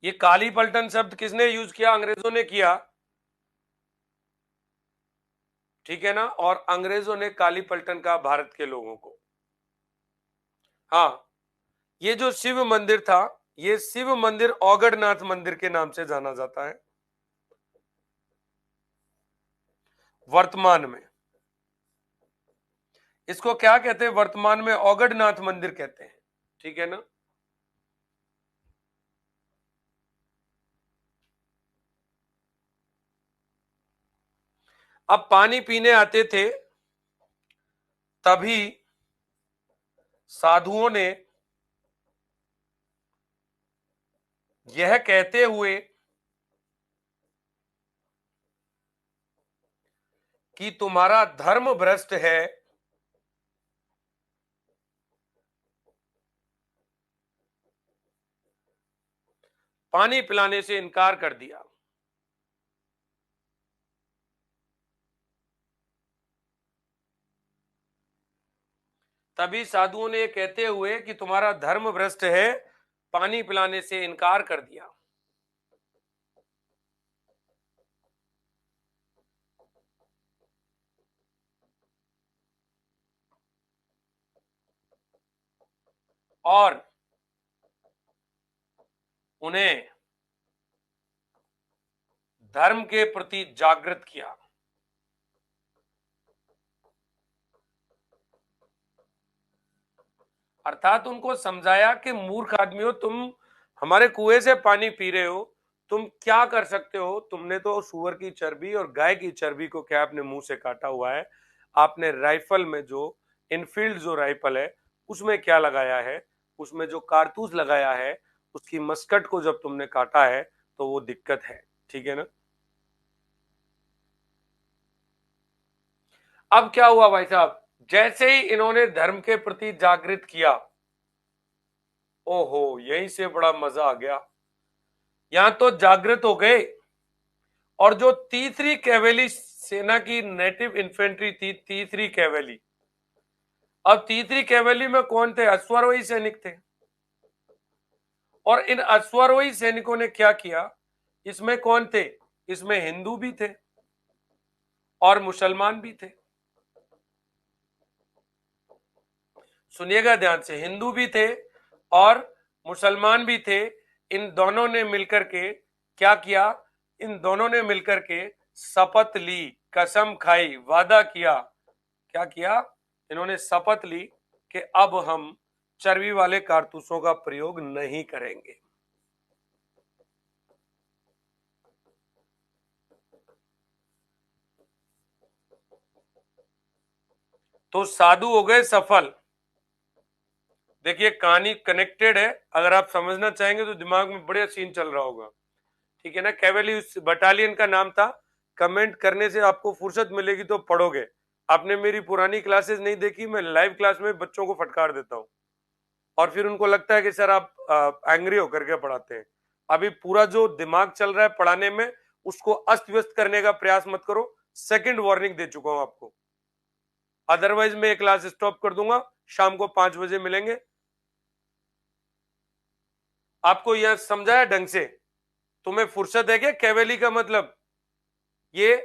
Speaker 1: ये काली पलटन शब्द किसने यूज किया, अंग्रेजों ने किया, ठीक है ना। और अंग्रेजों ने काली पलटन कहा भारत के लोगों को। हाँ, ये जो शिव मंदिर था, ये शिव मंदिर औगड़नाथ मंदिर के नाम से जाना जाता है वर्तमान में। इसको क्या कहते हैं, वर्तमान में औगड़नाथ मंदिर कहते हैं, ठीक है ना। अब पानी पीने आते थे, तभी साधुओं ने यह कहते हुए कि तुम्हारा धर्म भ्रष्ट है, पानी पिलाने से इनकार कर दिया। तभी साधुओं ने कहते हुए कि तुम्हारा धर्म भ्रष्ट है, पानी पिलाने से इनकार कर दिया। और उन्हें धर्म के प्रति जागृत किया। अर्थात उनको समझाया कि मूर्ख आदमियों, तुम हमारे कुएं से पानी पी रहे हो, तुम क्या कर सकते हो? तुमने तो सूअर की चर्बी और गाय की चर्बी को क्या अपने मुंह से काटा हुआ है? आपने राइफल में जो इनफील्ड जो राइफल है उसमें क्या लगाया है? उसमें जो कारतूस लगाया है उसकी मस्कट को जब तुमने काटा है तो वो दिक्कत है। ठीक है ना? अब क्या हुआ भाई साहब, जैसे ही इन्होंने धर्म के प्रति जागृत किया, ओहो, यहीं से बड़ा मजा आ गया। यहां तो जागृत हो गए, और जो तीसरी कैवेली सेना की नेटिव इन्फेंट्री थी, तीसरी कैवेली, अब तीसरी कैवेली में कौन थे? अश्वारोही सैनिक थे। और इन अश्वारोही सैनिकों ने क्या किया? इसमें कौन थे? इसमें हिंदू भी थे और मुसलमान भी थे। सुनिएगा ध्यान से, हिंदू भी थे और मुसलमान भी थे। इन दोनों ने मिलकर के क्या किया? इन दोनों ने मिलकर के शपथ ली, कसम खाई, वादा किया। क्या किया? इन्होंने शपथ ली कि अब हम चर्बी वाले कारतूसों का प्रयोग नहीं करेंगे। तो साधु हो गए सफल। देखिए कहानी कनेक्टेड है, अगर आप समझना चाहेंगे तो दिमाग में बढ़िया सीन चल रहा होगा। ठीक है ना? कैवेली उस बटालियन का नाम था। कमेंट करने से आपको फुर्सत मिलेगी तो पढ़ोगे। आपने मेरी पुरानी क्लासेस नहीं देखी, मैं लाइव क्लास में बच्चों को फटकार देता हूँ और फिर उनको लगता है कि सर आप एंग्री होकर के पढ़ाते हैं। अभी पूरा जो दिमाग चल रहा है पढ़ाने में, उसको अस्त व्यस्त करने का प्रयास मत करो। सेकंड वार्निंग दे चुका हूं आपको। अदरवाइज मैं क्लास स्टॉप कर दूंगा। शाम को 5 बजे मिलेंगे। आपको यह समझाया ढंग से? तुम्हें फुर्सत है क्या? कैवेली का मतलब ये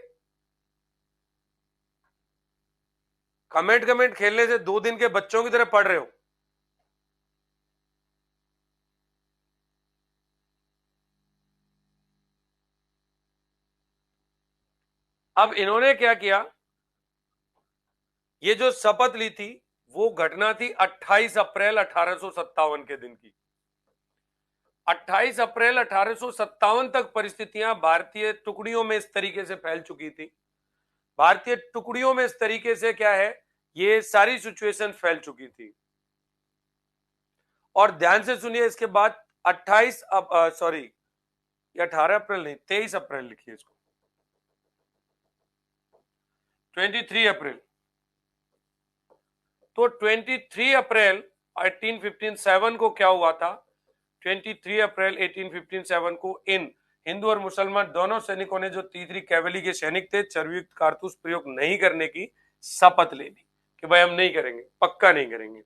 Speaker 1: कमेंट कमेंट खेलने से 2 दिन के बच्चों की तरह पढ़ रहे हो। अब इन्होंने क्या किया? ये जो शपथ ली थी वो घटना थी 28 अप्रैल 1857 के दिन की। 28 अप्रैल 1857 तक परिस्थितियां भारतीय टुकड़ियों में इस तरीके से फैल चुकी थी। भारतीय टुकड़ियों में इस तरीके से क्या है, ये सारी सिचुएशन फैल चुकी थी। और ध्यान से सुनिए, इसके बाद 28 सॉरी, ये 18 अप्रैल नहीं, 23 अप्रैल लिखिए इसको, 23 अप्रैल। तो 23 अप्रैल 1857 को क्या हुआ था? 23 अप्रैल 1857 को इन हिंदू और मुसलमान दोनों सैनिकों ने, जो तीसरी कैवेली के सैनिक थे, चर्बयुक्त कारतूस प्रयोग नहीं करने की शपथ ले ली कि भाई हम नहीं करेंगे, पक्का नहीं करेंगे।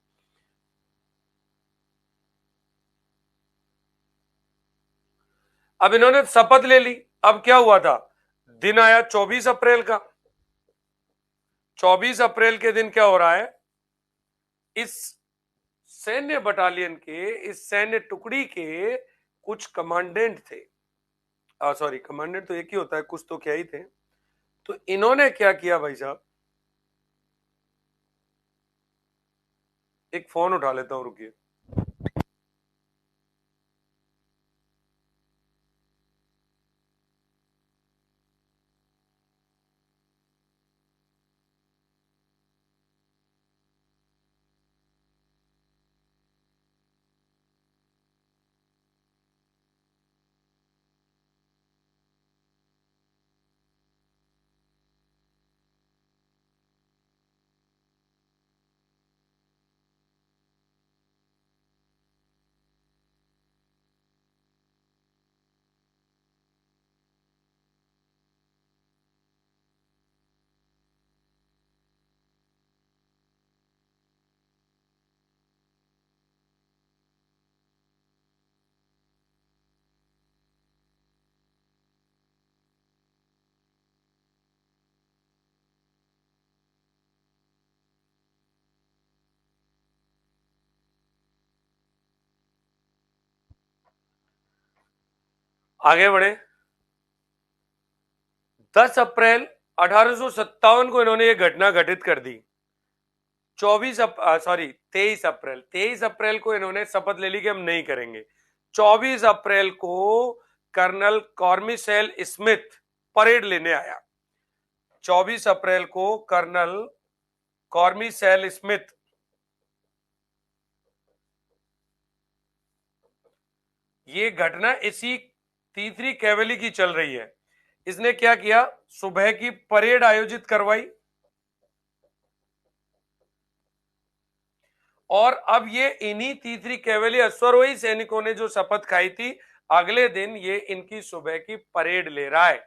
Speaker 1: अब इन्होंने शपथ ले ली। अब क्या हुआ था? दिन आया 24 अप्रैल का। 24 अप्रैल के दिन क्या हो रहा है? इस सैन्य बटालियन के, इस सैन्य टुकड़ी के कुछ कमांडेंट थे, सॉरी कमांडेंट तो एक ही होता है, कुछ तो क्या ही थे। तो इन्होंने क्या किया भाई साहब? एक फोन उठा लेता हूं, रुकिए। आगे बढ़े। 10 अप्रैल 1857 को इन्होंने ये घटना घटित कर दी। 23 अप्रैल को इन्होंने शपथ ले ली कि हम नहीं करेंगे। 24 अप्रैल को कर्नल कॉर्मिसेल स्मिथ परेड लेने आया। 24 अप्रैल को कर्नल कॉर्मिसेल स्मिथ ये घटना इसी तीसरी कैवेली की चल रही है। इसने क्या किया, सुबह की परेड आयोजित करवाई और अब ये इन्हीं तीसरी कैवेली अश्वरोही सैनिकों ने जो शपथ खाई थी, अगले दिन ये इनकी सुबह की परेड ले रहा है,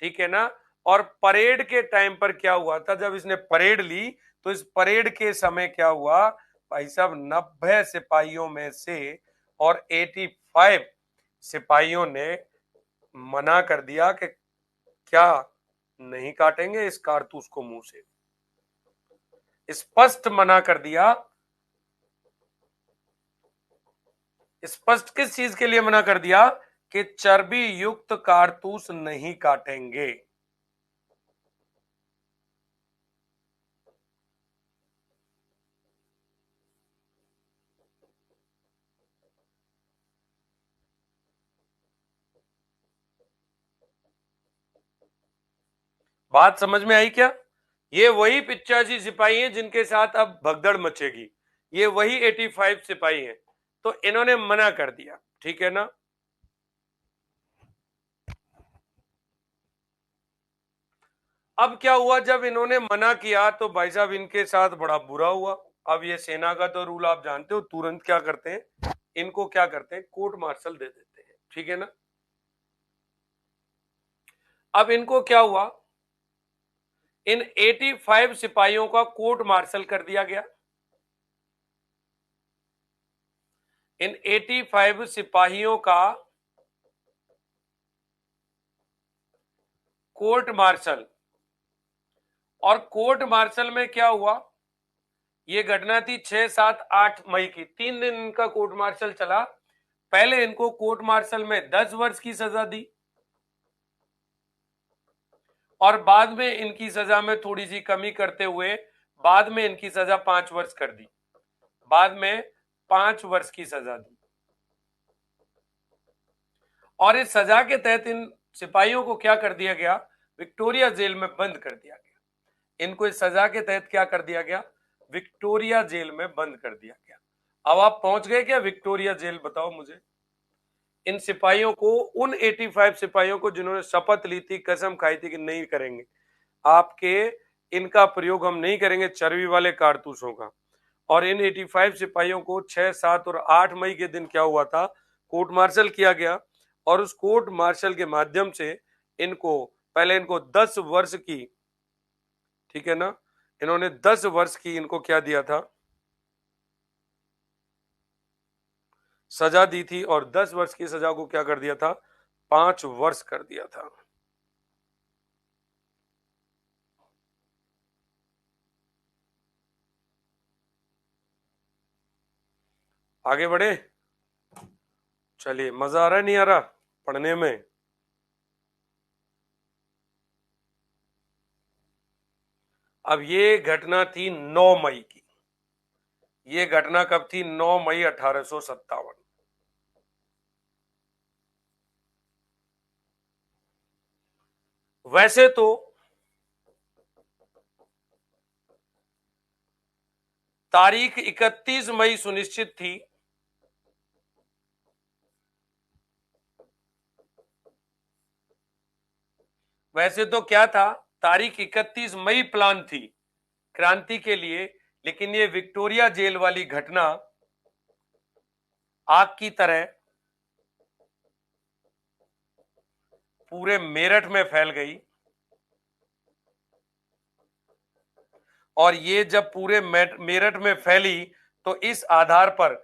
Speaker 1: ठीक है ना। और परेड के टाइम पर क्या हुआ था, जब इसने परेड ली तो इस परेड के समय क्या हुआ भाई साहब, 90 सिपाहियों में से और 85 सिपाहियों ने मना कर दिया कि क्या नहीं काटेंगे इस कारतूस को मुंह से, स्पष्ट मना कर दिया। स्पष्ट किस चीज के लिए मना कर दिया कि चर्बी युक्त कारतूस नहीं काटेंगे। बात समझ में आई क्या? ये वही 85 सिपाही हैं जिनके साथ अब भगदड़ मचेगी, ये वही 85 सिपाही हैं। तो इन्होंने मना कर दिया, ठीक है ना। अब क्या हुआ, जब इन्होंने मना किया तो भाई साहब इनके साथ बड़ा बुरा हुआ। अब ये सेना का तो रूल आप जानते हो, तुरंत क्या करते हैं, इनको क्या करते हैं, कोर्ट मार्शल दे देते हैं, ठीक है ना। अब इनको क्या हुआ, इन 85 सिपाहियों का कोर्ट मार्शल कर दिया गया। इन 85 सिपाहियों का कोर्ट मार्शल, और कोर्ट मार्शल में क्या हुआ, ये घटना थी 6, 7, 8 मई की, 3 दिन इनका कोर्ट मार्शल चला। पहले इनको कोर्ट मार्शल में 10 वर्ष की सजा दी और बाद में इनकी सजा में थोड़ी सी कमी करते हुए बाद में इनकी सजा 5 वर्ष कर दी, बाद में 5 वर्ष की सजा दी। और इस सजा के तहत इन सिपाहियों को क्या कर दिया गया, विक्टोरिया जेल में बंद कर दिया गया। इनको इस सजा के तहत क्या कर दिया गया, विक्टोरिया जेल में बंद कर दिया गया। अब आप पहुंच गए क्या विक्टोरिया जेल, बताओ मुझे। इन सिपाहियों को, उन 85 सिपाहियों को जिन्होंने शपथ ली थी, कसम खाई थी कि नहीं करेंगे आपके, इनका प्रयोग हम नहीं करेंगे चर्बी वाले कारतूसों का, और इन 85 सिपाहियों को 6, 7 और 8 मई के दिन क्या हुआ था, कोर्ट मार्शल किया गया। और उस कोर्ट मार्शल के माध्यम से इनको, पहले इनको 10 वर्ष की, ठीक है ना, इन्होंने 10 वर्ष की इनको क्या दिया था, सजा दी थी, और 10 वर्ष की सजा को क्या कर दिया था, 5 वर्ष कर दिया था। आगे बढ़े, चलिए, मजा आ रहा है नहीं आ रहा पढ़ने में? अब ये घटना थी 9 मई की, ये घटना कब थी, 9 मई 1857। वैसे तो तारीख 31 मई सुनिश्चित थी, वैसे तो क्या था, तारीख 31 मई प्लान थी क्रांति के लिए, लेकिन ये विक्टोरिया जेल वाली घटना आग की तरह पूरे मेरठ में फैल गई। और ये जब पूरे मेरठ में फैली तो इस आधार पर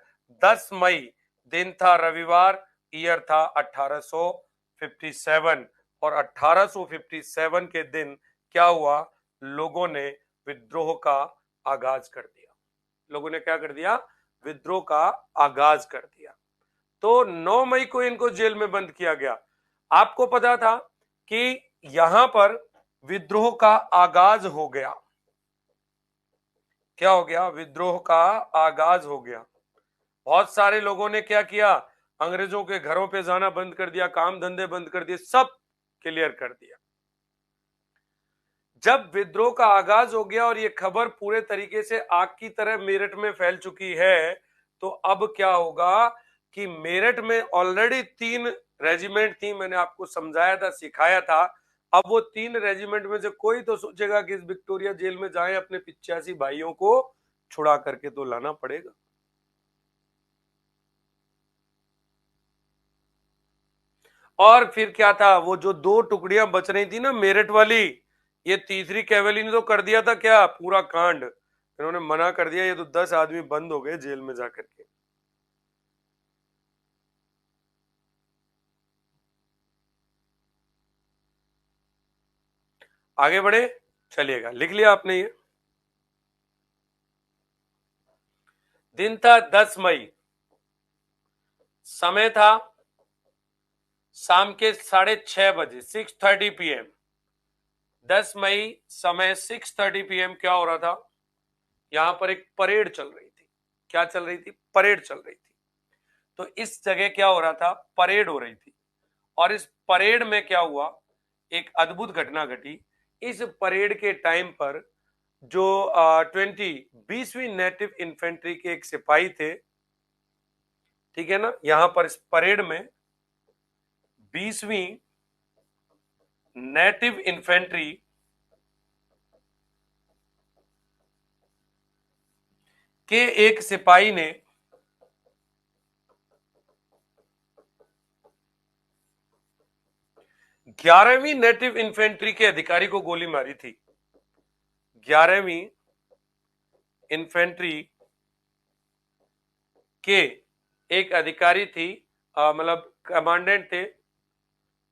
Speaker 1: 10 मई दिन था, रविवार, ईयर था 1857, और 1857 के दिन क्या हुआ, लोगों ने विद्रोह का आगाज कर दिया। लोगों ने क्या कर दिया, विद्रोह का आगाज कर दिया। तो 9 मई को इनको जेल में बंद किया गया। आपको पता था कि यहां पर विद्रोह का आगाज हो गया। क्या हो गया? विद्रोह का आगाज हो गया। बहुत सारे लोगों ने क्या किया? अंग्रेजों के घरों पे जाना बंद कर दिया, काम धंधे बंद कर दिए, सब क्लियर कर दिया। जब विद्रोह का आगाज हो गया और ये खबर पूरे तरीके से आग की तरह मेरठ में फैल चुकी है, तो अब क्या होगा कि मेरठ में ऑलरेडी 3 रेजिमेंट थी, मैंने आपको समझाया था, सिखाया था। अब वो 3 रेजिमेंट में से कोई तो सोचेगा कि इस विक्टोरिया जेल में जाएं, अपने 85 भाइयों को छुड़ा करके तो लाना पड़ेगा। और फिर क्या था, वो जो 2 टुकड़ियां बच रही थी ना मेरठ वाली, ये तीसरी कैवेली ने तो कर दिया था क्या पूरा कांड। इन्होंने मना कर दिया, ये तो 10 आदमी बंद हो गए जेल में जाकर के। आगे बढ़े, चलिएगा, लिख लिया आपने ये। दिन था 10 मई, समय था शाम के 6:30 बजे, 6:30 PM। 10 मई, समय 6:30 PM। क्या हो रहा था? यहां पर एक परेड चल रही थी। क्या चल रही थी? परेड चल रही थी। तो इस जगह क्या हो रहा था? परेड हो रही थी। और इस परेड में क्या हुआ? एक अद्भुत घटना घटी। इस परेड के टाइम पर जो 20वीं नेटिव इन्फेंट्री के एक सिपाही थे, ठीक है ना, यहां पर इस परेड में 20वीं नेटिव इन्फेंट्री के एक सिपाही ने 11वीं नेटिव इन्फेंट्री के अधिकारी को गोली मारी थी। 11वीं इन्फेंट्री के एक अधिकारी थी, मतलब कमांडेंट थे,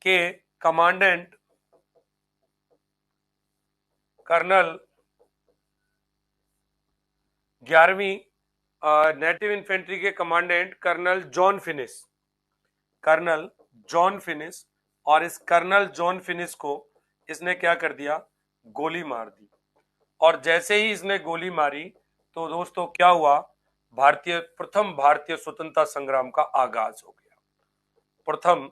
Speaker 1: के कमांडेंट कर्नल, 11वीं नेटिव इन्फेंट्री के commandant colonel John Finnis, colonel John Finnis. और इस कर्नल जॉन फिनिस को इसने क्या कर दिया? गोली मार दी। और जैसे ही इसने गोली मारी तो दोस्तों क्या हुआ? प्रथम भारतीय स्वतंत्रता संग्राम का आगाज हो गया। प्रथम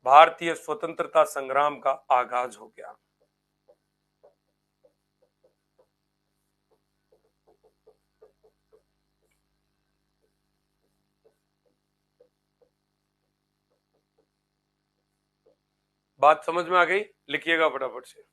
Speaker 1: भारतीय स्वतंत्रता संग्राम का आगाज हो गया। बात समझ में आ गई? लिखिएगा फटाफट से।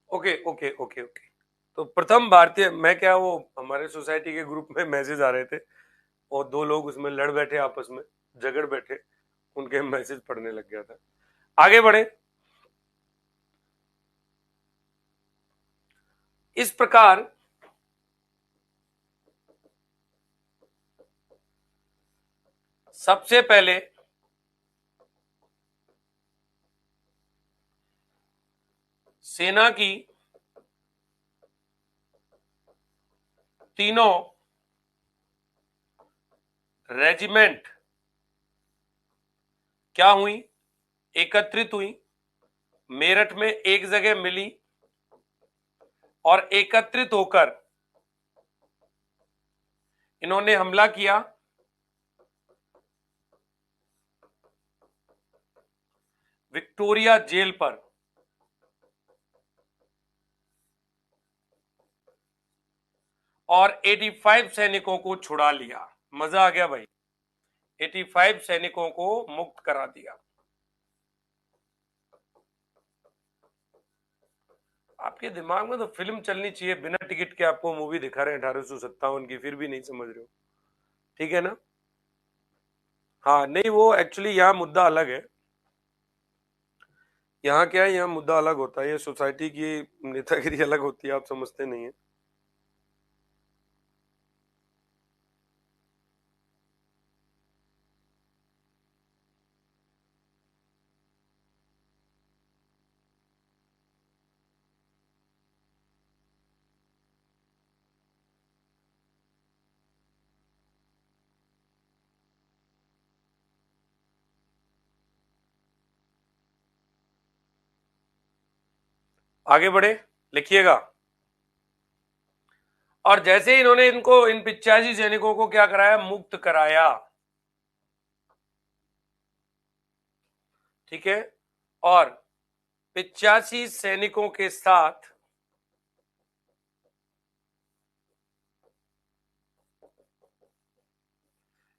Speaker 1: Okay okay okay okay. तो प्रथम भारतीय, मैं क्या, वो हमारे सोसाइटी के ग्रुप में मैसेज आ रहे थे और 2 लोग उसमें लड़ बैठे, आपस में झगड़ बैठे, उनके मैसेज पढ़ने लग गया था। आगे बढ़े। इस प्रकार सबसे पहले सेना की तीनों रेजिमेंट क्या हुई, एकत्रित हुई, मेरठ में एक जगह मिली और एकत्रित होकर इन्होंने हमला किया विक्टोरिया जेल पर। और 85 सैनिकों को छुड़ा लिया। मजा आ गया भाई, 85 सैनिकों को मुक्त करा दिया। आपके दिमाग में तो फिल्म चलनी चाहिए, बिना टिकट के आपको मूवी दिखा रहे हैं 1857 की, फिर भी नहीं समझ रहे हो। ठीक है ना? हाँ नहीं, वो एक्चुअली यहाँ मुद्दा अलग है। यहाँ क्या है, यहाँ मुद्दा अलग होता है, ये सोसाइटी की नेतागिरी अलग होती है, आप समझते नहीं है। आगे बढ़े, लिखिएगा। और जैसे ही इन्होंने इनको इन 85 सैनिकों को क्या कराया, मुक्त कराया। ठीक है, और 85 सैनिकों के साथ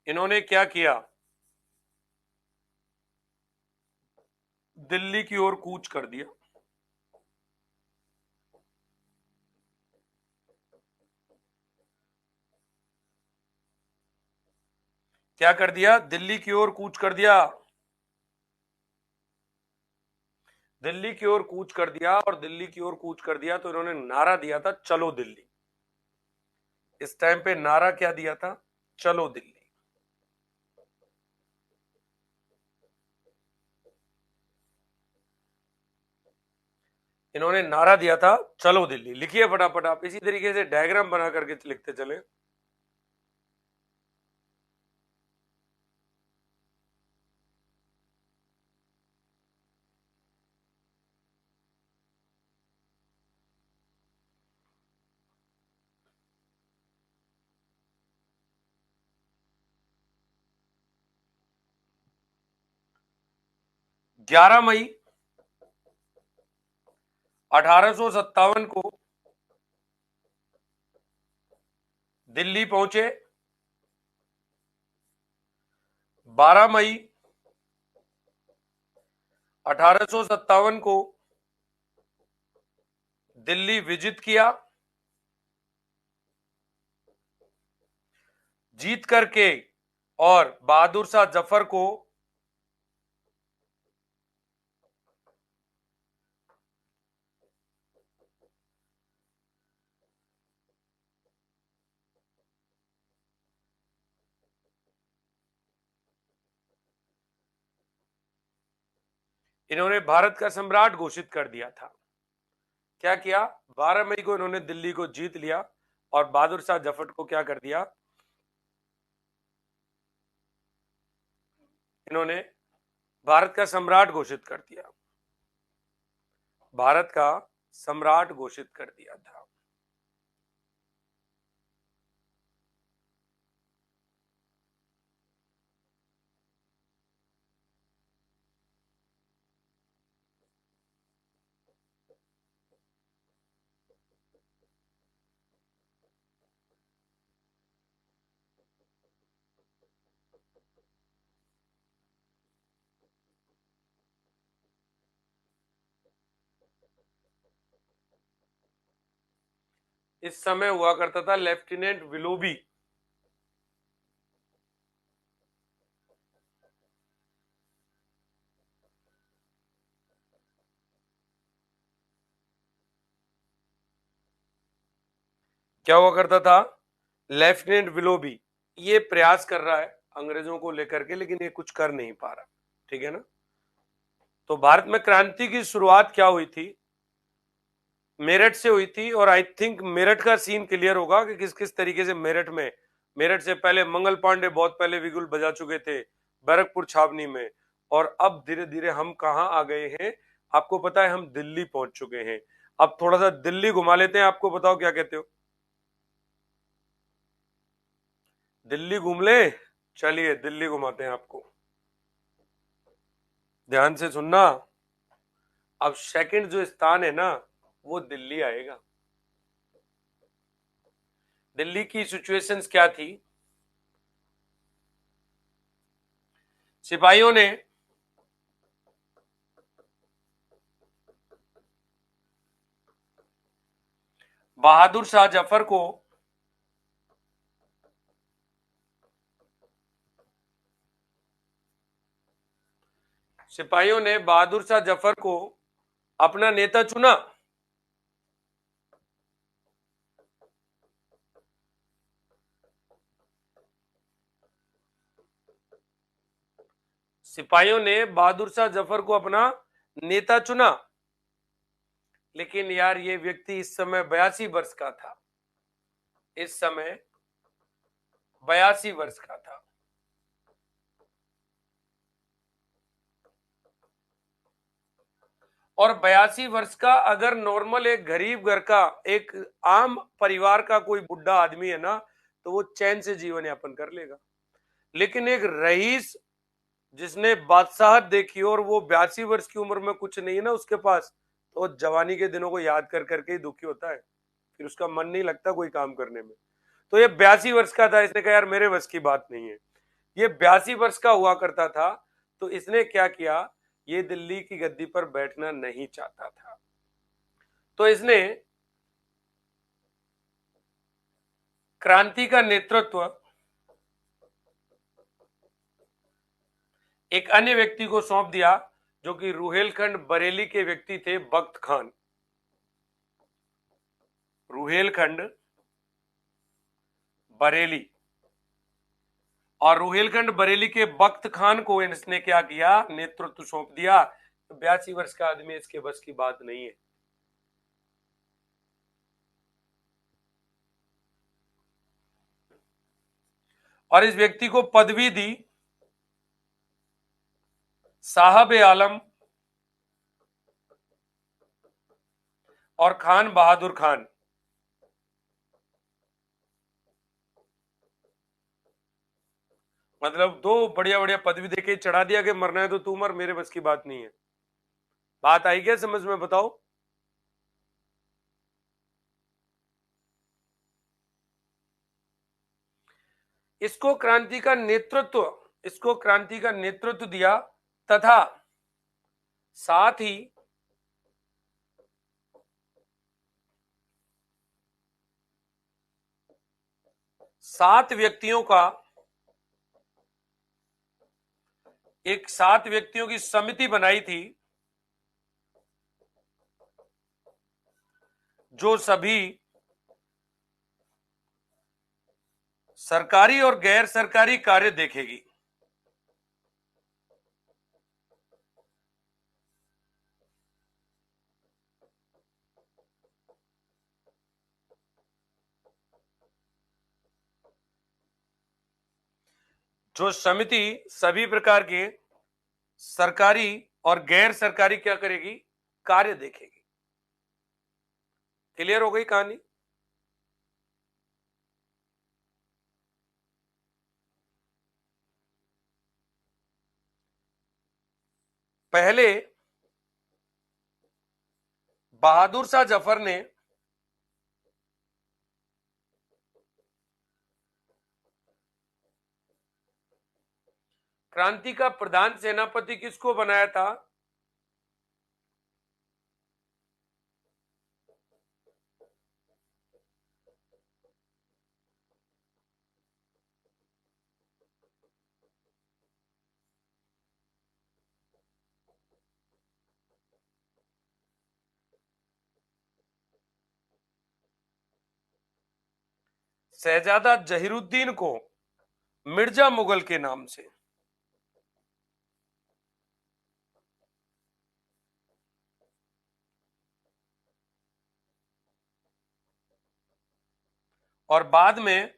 Speaker 1: इन्होंने क्या किया, दिल्ली की ओर कूच कर दिया। क्या कर दिया, दिल्ली की ओर कूच कर दिया। दिल्ली की ओर कूच कर दिया, और दिल्ली की ओर कूच कर दिया तो इन्होंने नारा दिया था, चलो दिल्ली। इस टाइम पे नारा क्या दिया था, चलो दिल्ली। इन्होंने नारा दिया था, चलो दिल्ली। लिखिए फटाफट, आप इसी तरीके से डायग्राम बना करके लिखते चले। ग्यारह मई 1857 को दिल्ली पहुंचे। 12 मई 1857 को दिल्ली विजिट किया। जीत करके और बहादुर शाह जफर को इन्होंने भारत का सम्राट घोषित कर दिया था। क्या किया, 12 मई को इन्होंने दिल्ली को जीत लिया और बहादुर शाह जफर को क्या कर दिया, इन्होंने भारत का सम्राट घोषित कर दिया। भारत का सम्राट घोषित कर दिया था। इस समय हुआ करता था लेफ्टिनेंट विलोबी। क्या हुआ करता था, लेफ्टिनेंट विलोबी। ये प्रयास कर रहा है अंग्रेजों को लेकर के, लेकिन ये कुछ कर नहीं पा रहा। ठीक है ना? तो भारत में क्रांति की शुरुआत क्या हुई थी, मेरठ से हुई थी, और आई थिंक मेरठ का सीन क्लियर होगा कि किस किस तरीके से मेरठ से पहले मंगल पांडे बहुत पहले बिगुल बजा चुके थे बैरकपुर छावनी में, और अब धीरे धीरे हम कहाँ आ गए हैं, आपको पता है, हम दिल्ली पहुंच चुके हैं। अब थोड़ा सा दिल्ली घुमा लेते हैं, आपको बताओ क्या कहते हो, दिल्ली घूम ले? चलिए दिल्ली घुमाते हैं आपको, ध्यान से सुनना। अब सेकंड जो स्थान है ना, वो दिल्ली आएगा। दिल्ली की सिचुएशंस क्या थी? सिपाहियों ने बहादुर शाह जफर को बहादुर शाह जफर को अपना नेता चुना। सिपाहियों ने बहादुर शाह जफर को अपना नेता चुना, लेकिन यार ये व्यक्ति इस समय 82 वर्ष का था, इस समय 82 वर्ष का था। और 82 वर्ष का अगर नॉर्मल एक गरीब घर का, एक आम परिवार का कोई बुढ़ा आदमी है ना, तो वो चैन से जीवन यापन कर लेगा। लेकिन एक रईस जिसने बादशाहत देखी और वो 82 वर्ष की उम्र में कुछ नहीं है ना उसके पास, तो जवानी के दिनों को याद कर करके ही दुखी होता है, फिर उसका मन नहीं लगता कोई काम करने में। तो ये 82 वर्ष का था, इसने कहा यार मेरे बस की बात नहीं है। ये 82 वर्ष का हुआ करता था, तो इसने क्या किया, ये दिल्ली की गद्दी पर बैठना नहीं चाहता था, तो इसने क्रांति का नेतृत्व एक अन्य व्यक्ति को सौंप दिया, जो कि रुहेलखंड बरेली के व्यक्ति थे, बख्त खान। रुहेलखंड बरेली, और रुहेलखंड बरेली के बख्त खान को इसने क्या किया, नेतृत्व सौंप दिया। 82 वर्ष का आदमी, इसके बस की बात नहीं है। और इस व्यक्ति को पदवी दी साहब आलम और खान बहादुर खान। मतलब दो बढ़िया बढ़िया पदवी देके चढ़ा दिया कि मरना है तो तू मर, मेरे बस की बात नहीं है। बात आई क्या समझ में, बताओ? इसको क्रांति का नेतृत्व दिया, तथा साथ ही सात व्यक्तियों की समिति बनाई थी, जो सभी सरकारी और गैर सरकारी कार्य देखेगी। जो समिति सभी प्रकार के सरकारी और गैर सरकारी क्या करेगी, कार्य देखेगी। क्लियर हो गई कहानी? पहले बहादुर शाह जफर ने क्रांति का प्रधान सेनापति किसको बनाया था? शहजादा जहीरुद्दीन को मिर्जा मुगल के नाम से। और बाद में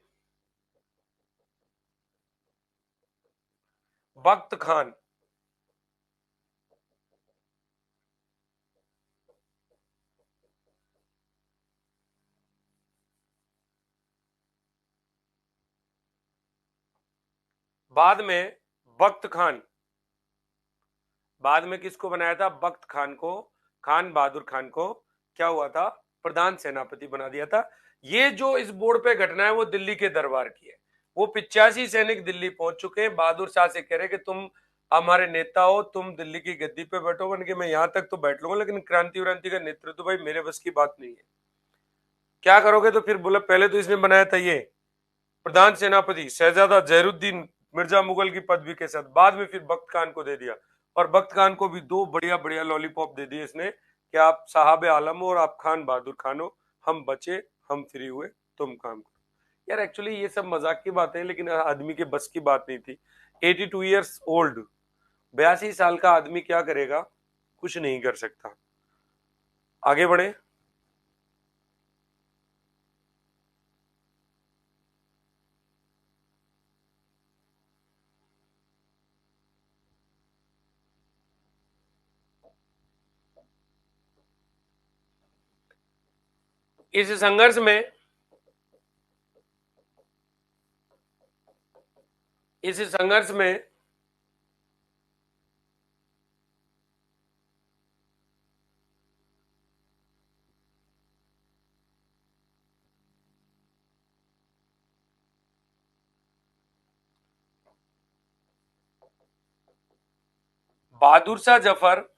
Speaker 1: बख्त खान। बाद में बख्त खान, बाद में किसको बनाया था? बख्त खान को, खान बहादुर खान को क्या हुआ था? प्रधान सेनापति बना दिया था। ये जो इस बोर्ड पे घटना है वो दिल्ली के दरबार की है। वो 85 सैनिक दिल्ली पहुंच चुके हैं, बहादुर शाह से कह रहे कि तुम हमारे नेता हो, तुम दिल्ली की गद्दी पे बैठो, बन के मैं यहां तक तो बैठ लूंगा, लेकिन क्रांति व्रांति का नेतृत्व तो भाई मेरे बस की बात नहीं है। क्या करोगे? तो फिर बोला पहले तो इसने बनाया था ये प्रधान सेनापति शहजादा जहरुद्दीन मिर्जा मुगल की पदवी के साथ, बाद में फिर बख्त खान को दे दिया, और बख्त खान को भी 2 बढ़िया बढ़िया लॉलीपॉप दे दिए इसने कि आप साहब आलम हो और आप खान बहादुर खान हो, हम बचे, हम फ्री हुए, तुम काम करो। यार एक्चुअली ये सब मजाक की बातें हैं, लेकिन आदमी के बस की बात नहीं थी। 82 ईयर्स ओल्ड, 82 साल का आदमी क्या करेगा? कुछ नहीं कर सकता। आगे बढ़े। इस संघर्ष में, इस संघर्ष में बहादुर शाह जफर,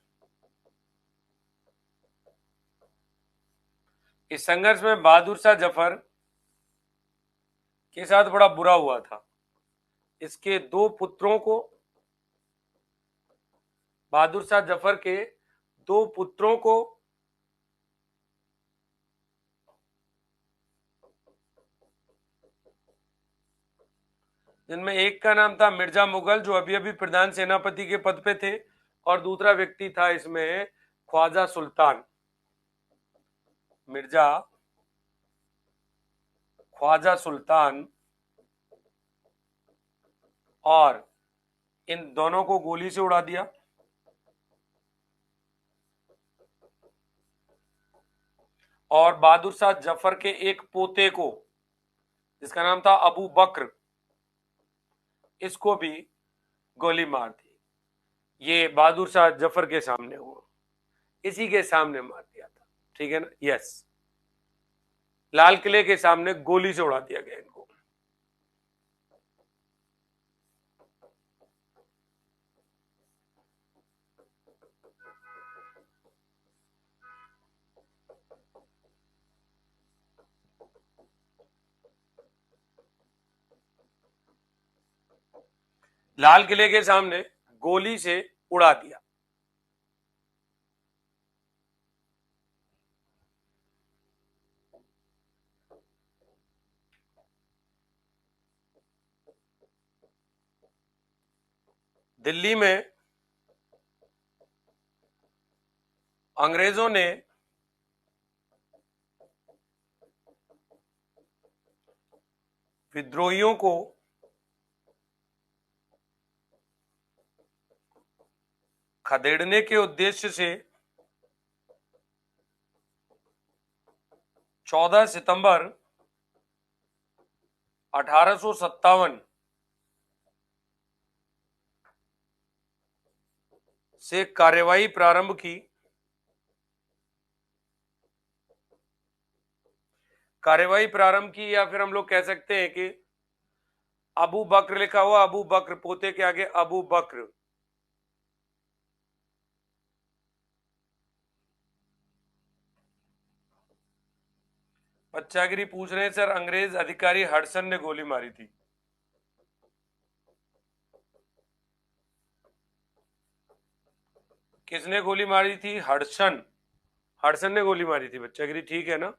Speaker 1: इस संघर्ष में बहादुर शाह जफर के साथ बड़ा बुरा हुआ था। इसके 2 पुत्रों को, बहादुर शाह जफर के 2 पुत्रों को जिनमें एक का नाम था मिर्जा मुगल जो अभी अभी प्रधान सेनापति के पद पे थे, और दूसरा व्यक्ति था इसमें ख्वाजा सुल्तान, मिर्जा ख्वाजा सुल्तान, और इन दोनों को गोली से उड़ा दिया। और बहादुर शाह जफर के एक पोते को, जिसका नाम था अबू बक्र, इसको भी गोली मार दी। ये बहादुर शाह जफर के सामने हुआ, इसी के सामने मार दिया था, ठीक है ना? यस, लाल किले के सामने गोली से उड़ा दिया गया इनको। लाल किले के सामने गोली से उड़ा दिया। दिल्ली में अंग्रेजों ने विद्रोहियों को खदेड़ने के उद्देश्य से 14 सितंबर 1857 से कार्यवाही प्रारंभ की। कार्यवाही प्रारंभ की, या फिर हम लोग कह सकते हैं कि अबू बक्र लिखा हुआ, अबू बक्र पोते के आगे अबू बक्र। बच्चागिरी पूछ रहे हैं सर, अंग्रेज अधिकारी हडसन ने गोली मारी थी। किसने गोली मारी थी? हडसन, हडसन ने गोली मारी थी बच्चागिरी, ठीक है ना?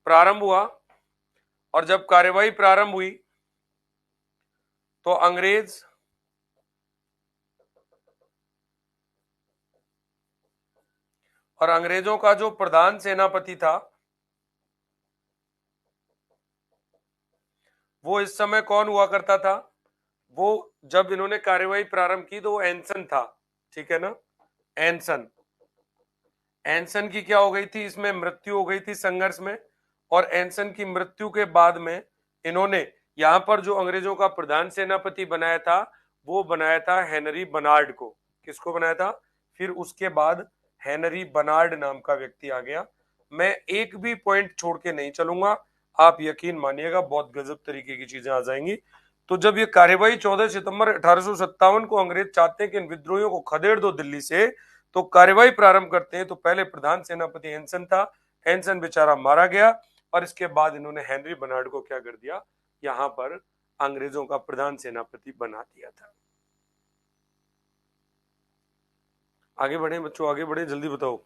Speaker 1: प्रारंभ हुआ, और जब कार्यवाही प्रारंभ हुई तो अंग्रेज और अंग्रेजों का जो प्रधान सेनापति था वो इस समय कौन हुआ करता था? वो जब इन्होंने कार्यवाही प्रारंभ की तो वो एंसन था, ठीक है ना, एंसन। एंसन की क्या हो गई थी, इसमें मृत्यु हो गई थी संघर्ष में, और एंसन की मृत्यु के बाद में इन्होंने यहां पर जो अंग्रेजों का प्रधान सेनापति बनाया था वो बनाया था हेनरी बनार्ड को। किसको बनाया था? फिर उसके बाद हेनरी बनार्ड नाम का व्यक्ति आ गया। मैं एक भी पॉइंट छोड़ के नहीं चलूंगा, आप यकीन मानिएगा बहुत गजब तरीके की चीजें आ जाएंगी। तो जब ये कार्यवाही 14 सितंबर 1857 को अंग्रेज चाहते हैं कि इन विद्रोहियों को खदेड़ दो दिल्ली से, तो कार्यवाही प्रारंभ करते हैं। तो पहले प्रधान सेनापति एंसन था, एंसन बेचारा मारा गया, और इसके बाद इन्होंने हेनरी बनार्ड को क्या कर दिया, यहां पर अंग्रेजों का प्रधान सेनापति बना दिया था। आगे बढ़े बच्चों, आगे बढ़े, जल्दी बताओ।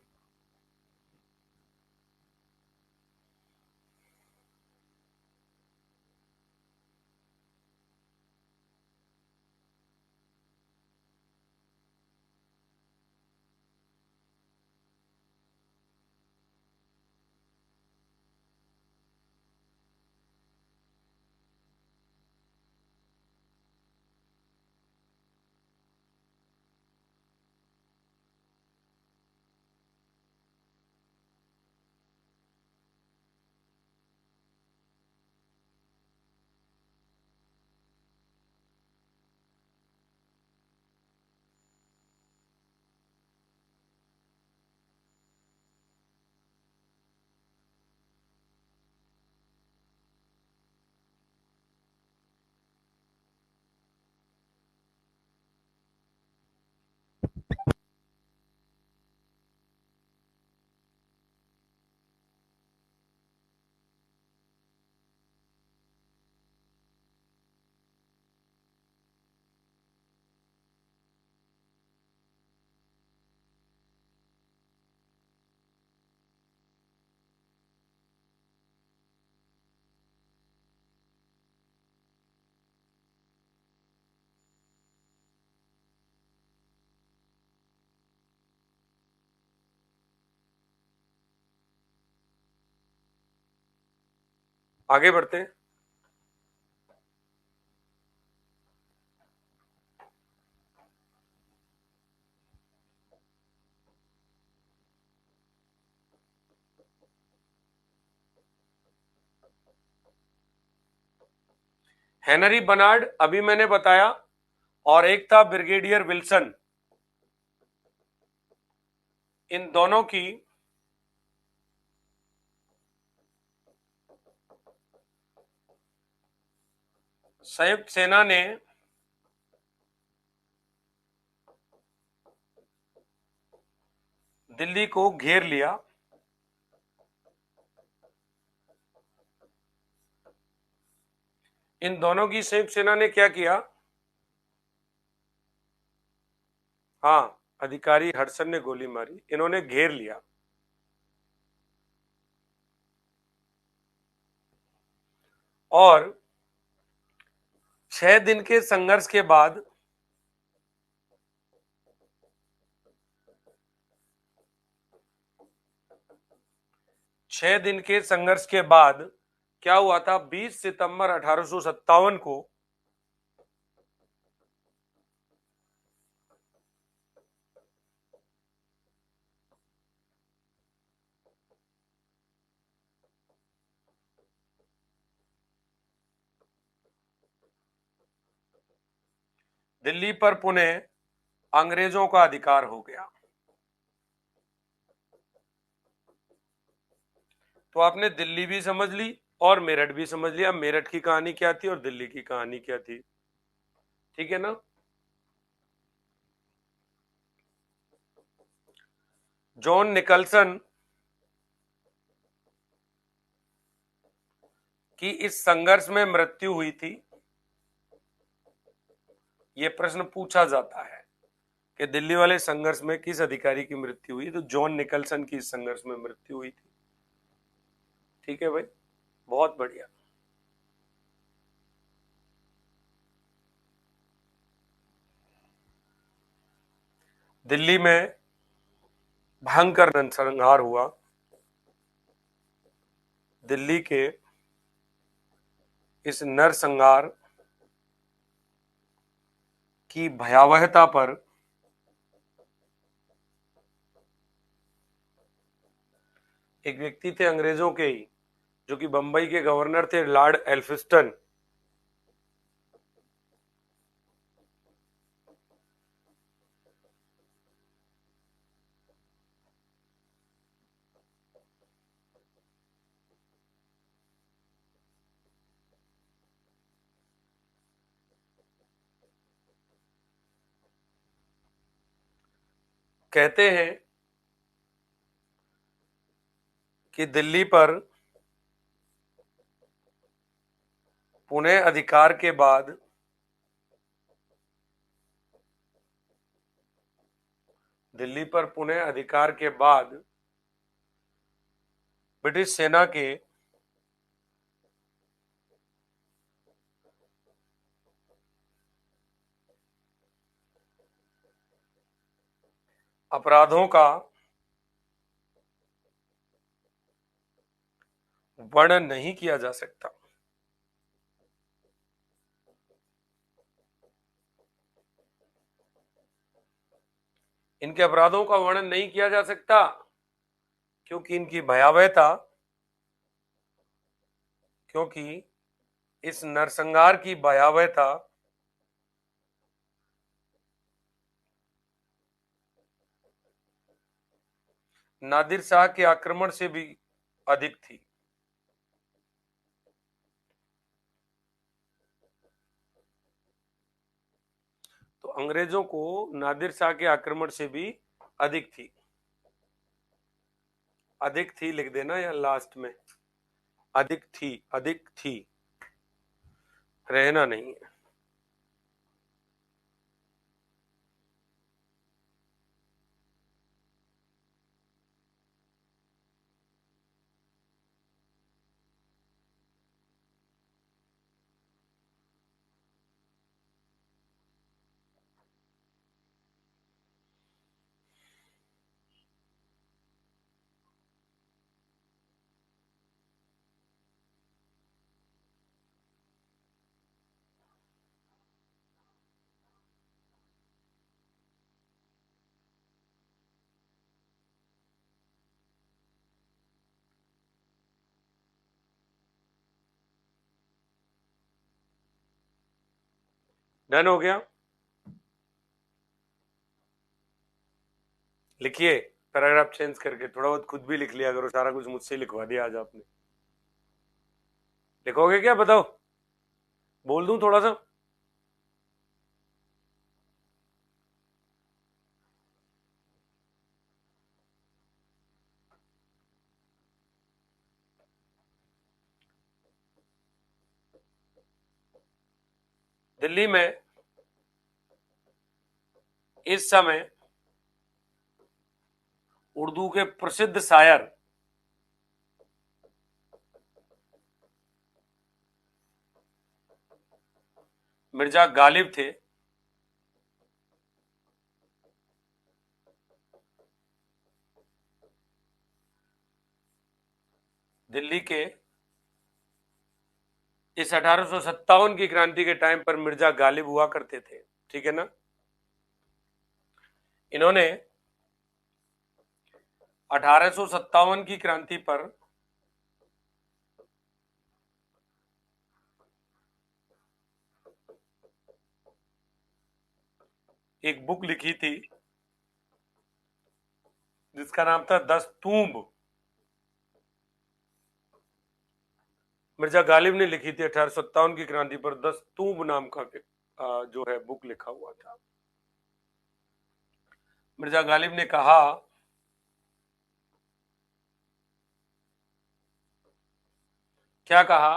Speaker 1: आगे बढ़ते हैं। हेनरी बनार्ड अभी मैंने बताया, और एक था ब्रिगेडियर विल्सन। इन दोनों की संयुक्त सेना ने दिल्ली को घेर लिया। इन दोनों की संयुक्त सेना ने क्या किया? हाँ, अधिकारी हडसन ने गोली मारी, इन्होंने घेर लिया। और 6 दिन के संघर्ष के बाद 6 दिन के संघर्ष के बाद क्या हुआ था? 20 सितंबर 1857 को दिल्ली पर पुनः अंग्रेजों का अधिकार हो गया। तो आपने दिल्ली भी समझ ली और मेरठ भी समझ लिया। मेरठ की कहानी क्या थी और दिल्ली की कहानी क्या थी, ठीक है ना? जॉन निकलसन की इस संघर्ष में मृत्यु हुई थी। यह प्रश्न पूछा जाता है कि दिल्ली वाले संघर्ष में किस अधिकारी की मृत्यु हुई, तो जॉन निकलसन की इस संघर्ष में मृत्यु हुई थी। ठीक है भाई, बहुत बढ़िया। दिल्ली में भयंकर नरसंहार हुआ दिल्ली के इस नरसंहार की भयावहता पर एक व्यक्ति थे अंग्रेजों के ही, जो कि बंबई के गवर्नर थे, लॉर्ड एल्फिंस्टन। कहते हैं कि दिल्ली पर पुनः अधिकार के बाद ब्रिटिश सेना के अपराधों का वर्णन नहीं किया जा सकता। इनके अपराधों का वर्णन नहीं किया जा सकता क्योंकि इस नरसंहार की भयावहता नादिर शाह के आक्रमण से भी अधिक थी। तो अंग्रेजों को नादिर शाह के आक्रमण से भी अधिक थी। अधिक थी लिख देना या लास्ट में, अधिक थी रहना नहीं है। डन हो गया? लिखिए, पैराग्राफ चेंज करके थोड़ा बहुत खुद भी लिख लिया करो, सारा कुछ मुझसे लिखवा दिया आज आपने। लिखोगे क्या, बताओ? बोल दूं थोड़ा सा? दिल्ली में इस समय उर्दू के प्रसिद्ध शायर मिर्जा गालिब थे। दिल्ली के इस 1857 की क्रांति के टाइम पर मिर्जा गालिब हुआ करते थे, ठीक है ना? इन्होंने 1857 की क्रांति पर एक बुक लिखी थी जिसका नाम था दस्तूब। मिर्जा गालिब ने लिखी थी 1857 की क्रांति पर, दस्तूब नाम का जो है बुक लिखा हुआ था। मिर्जा गालिब ने कहा क्या कहा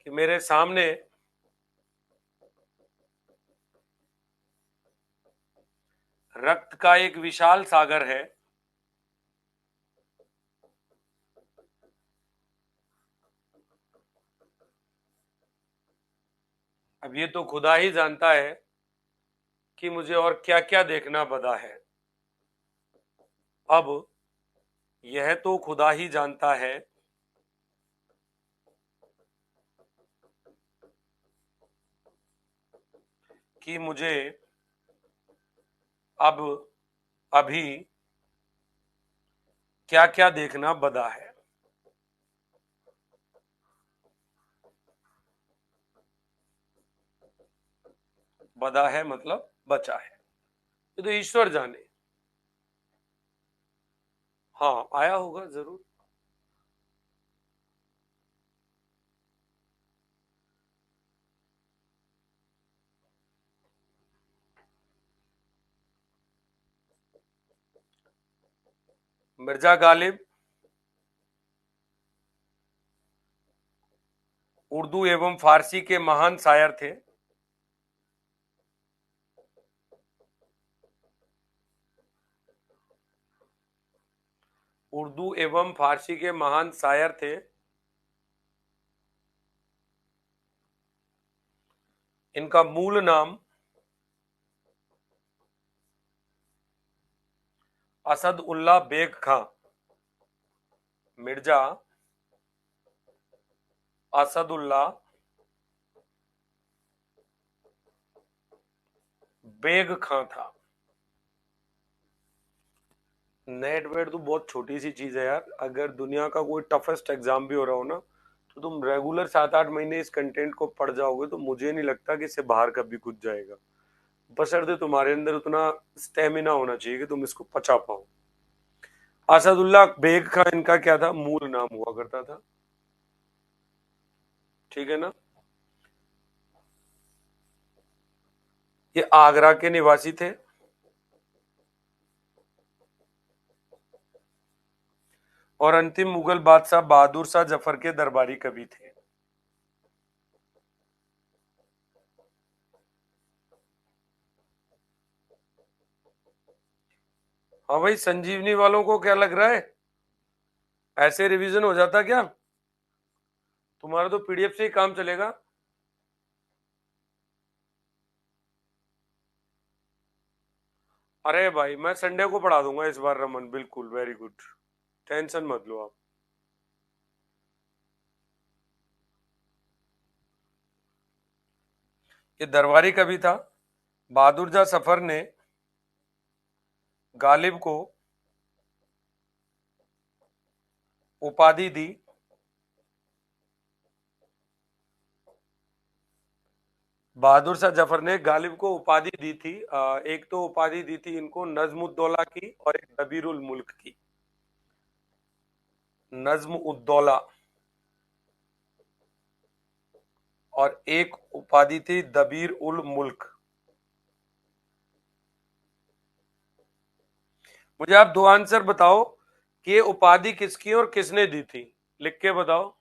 Speaker 1: कि मेरे सामने रक्त का एक विशाल सागर है, अब ये तो खुदा ही जानता है कि मुझे और क्या क्या देखना बदा है। अब यह तो खुदा ही जानता है कि मुझे अब अभी क्या क्या देखना बदा है। बदा है मतलब बचा है, ये तो ईश्वर जाने। हाँ, आया होगा जरूर। मिर्जा गालिब उर्दू एवं फारसी के महान शायर थे। उर्दू एवं फारसी के महान शायर थे। इनका मूल नाम असद उल्लाह बेग खां, मिर्जा असदुल्ला बेग खां था। नेट वेट तो बहुत छोटी सी चीज है यार। अगर दुनिया का कोई टफेस्ट एग्जाम भी हो रहा हो ना, तो तुम रेगुलर 7-8 महीने इस कंटेंट को पढ़ जाओगे तो मुझे नहीं लगता कि इससे बाहर कभी कुछ जाएगा। बशर्ते तुम्हारे अंदर उतना स्टेमिना होना चाहिए कि तुम इसको पचा पाओ। असदुल्ला बेग खां इनका क्या था, मूल नाम हुआ करता था। ठीक है ना। ये आगरा के निवासी थे और अंतिम मुगल बादशाह बहादुर शाह जफर के दरबारी कवि थे। हाँ भाई, संजीवनी वालों को क्या लग रहा है, ऐसे रिवीजन हो जाता क्या? तुम्हारा तो पीडीएफ से ही काम चलेगा। अरे भाई, मैं संडे को पढ़ा दूंगा इस बार रमन, बिल्कुल, वेरी गुड। टेंशन मत लो आप। ये दरबारी कवि था। बहादुर शाह सफर ने गालिब को उपाधि दी। बहादुर शाह जफर ने गालिब को उपाधि दी थी। एक तो उपाधि दी थी इनको नज्म-उद-दौला की और एक दबीरुल मुल्क की। नज्म-उद-दौला और एक उपाधि थी दबीर उल मुल्क। मुझे आप दो आंसर बताओ कि ये उपाधि किसकी और किसने दी थी, लिख के बताओ।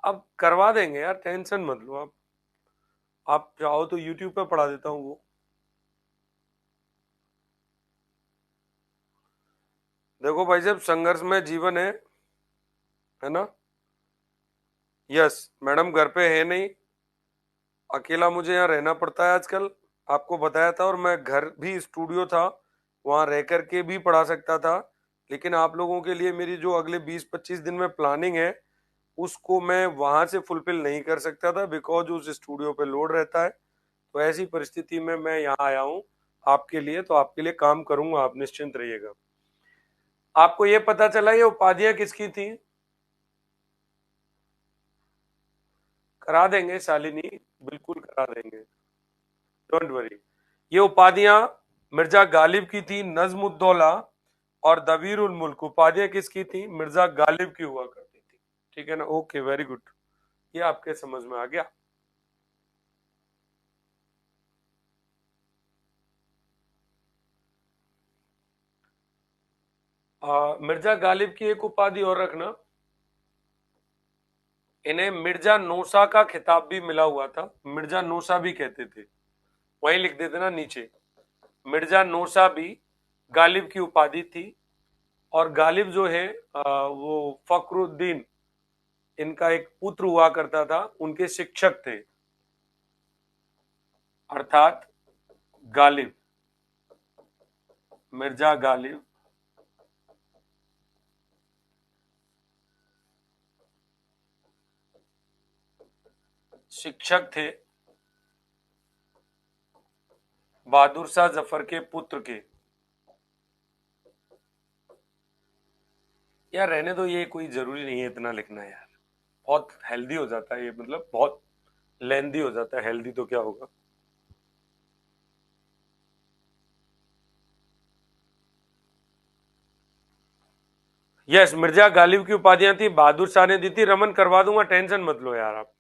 Speaker 1: अब करवा देंगे यार, टेंशन मत लो आप चाहो तो यूट्यूब पे पढ़ा देता हूँ वो। देखो भाई साहब, संघर्ष में जीवन है ना। यस मैडम घर पे है नहीं, अकेला मुझे यहाँ रहना पड़ता है आजकल। आपको बताया था, और मैं घर भी स्टूडियो था, वहां रह करके भी पढ़ा सकता था। लेकिन आप लोगों के लिए मेरी जो अगले 20-25 दिन में प्लानिंग है, उसको मैं वहां से फुलफिल नहीं कर सकता था, बिकॉज उस स्टूडियो पे लोड रहता है। तो ऐसी परिस्थिति में मैं यहाँ आया हूँ आपके लिए, तो आपके लिए काम करूंगा, आप निश्चिंत रहिएगा। आपको ये पता चला ये उपाधियां किसकी थी? करा देंगे शालिनी, बिल्कुल करा देंगे, डोंट वरी। ये उपाधियां मिर्जा गालिब की थी, नज्मुद्दौला और दबीर उल मुल्क उपाधियां किसकी थी? मिर्जा गालिब की हुआ करती थी। ठीक है ना, ओके, वेरी गुड, ये आपके समझ में आ गया। मिर्जा गालिब की एक उपाधि और रखना, इन्हें मिर्जा नौसा का खिताब भी मिला हुआ था, मिर्जा नौसा भी कहते थे। वही लिख देते ना नीचे, मिर्जा नौसा भी गालिब की उपाधि थी। और गालिब जो है वो फखरुद्दीन, इनका एक पुत्र हुआ करता था, उनके शिक्षक थे। अर्थात गालिब, मिर्जा गालिब शिक्षक थे बहादुर शाह जफर के पुत्र के। यार रहने दो, ये कोई जरूरी नहीं है इतना लिखना यार, बहुत हेल्दी हो जाता है ये, मतलब बहुत लेंदी हो जाता है। हेल्दी तो क्या होगा। यस, मिर्जा गालिब की उपाधियां थी, बहादुर शाह ने दी थी। रमन करवा दूंगा, टेंशन मत लो यार आप।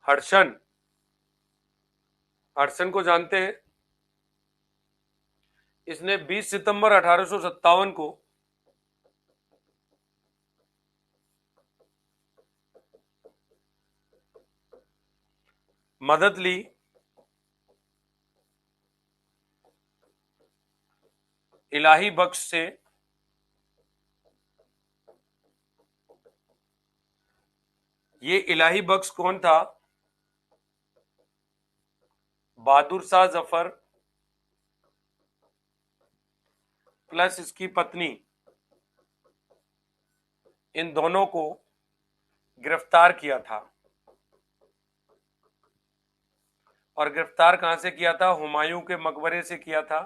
Speaker 1: हर्षन, हर्षन को जानते हैं? इसने 20 सितंबर 1857 को मदद ली इलाही बख्श से। ये इलाही बख्श कौन था? बहादुर शाह जफर प्लस इसकी पत्नी, इन दोनों को गिरफ्तार किया था। और गिरफ्तार कहां से किया था? हुमायूं के मकबरे से किया था।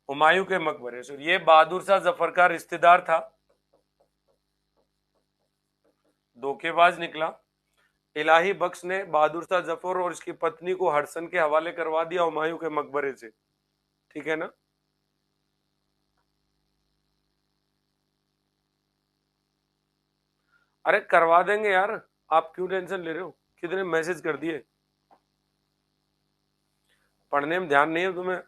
Speaker 1: हुमायूं के मकबरे से। ये बहादुर शाह जफर का रिश्तेदार था, धोखेबाज निकला। इलाही बख्श ने बहादुर शाह जफर और इसकी पत्नी को हडसन के हवाले करवा दिया हुमायूं के मकबरे से। ठीक है ना? अरे करवा देंगे यार, आप क्यों टेंशन ले रहे हो? कितने मैसेज कर दिए, पढ़ने में ध्यान नहीं है तुम्हें?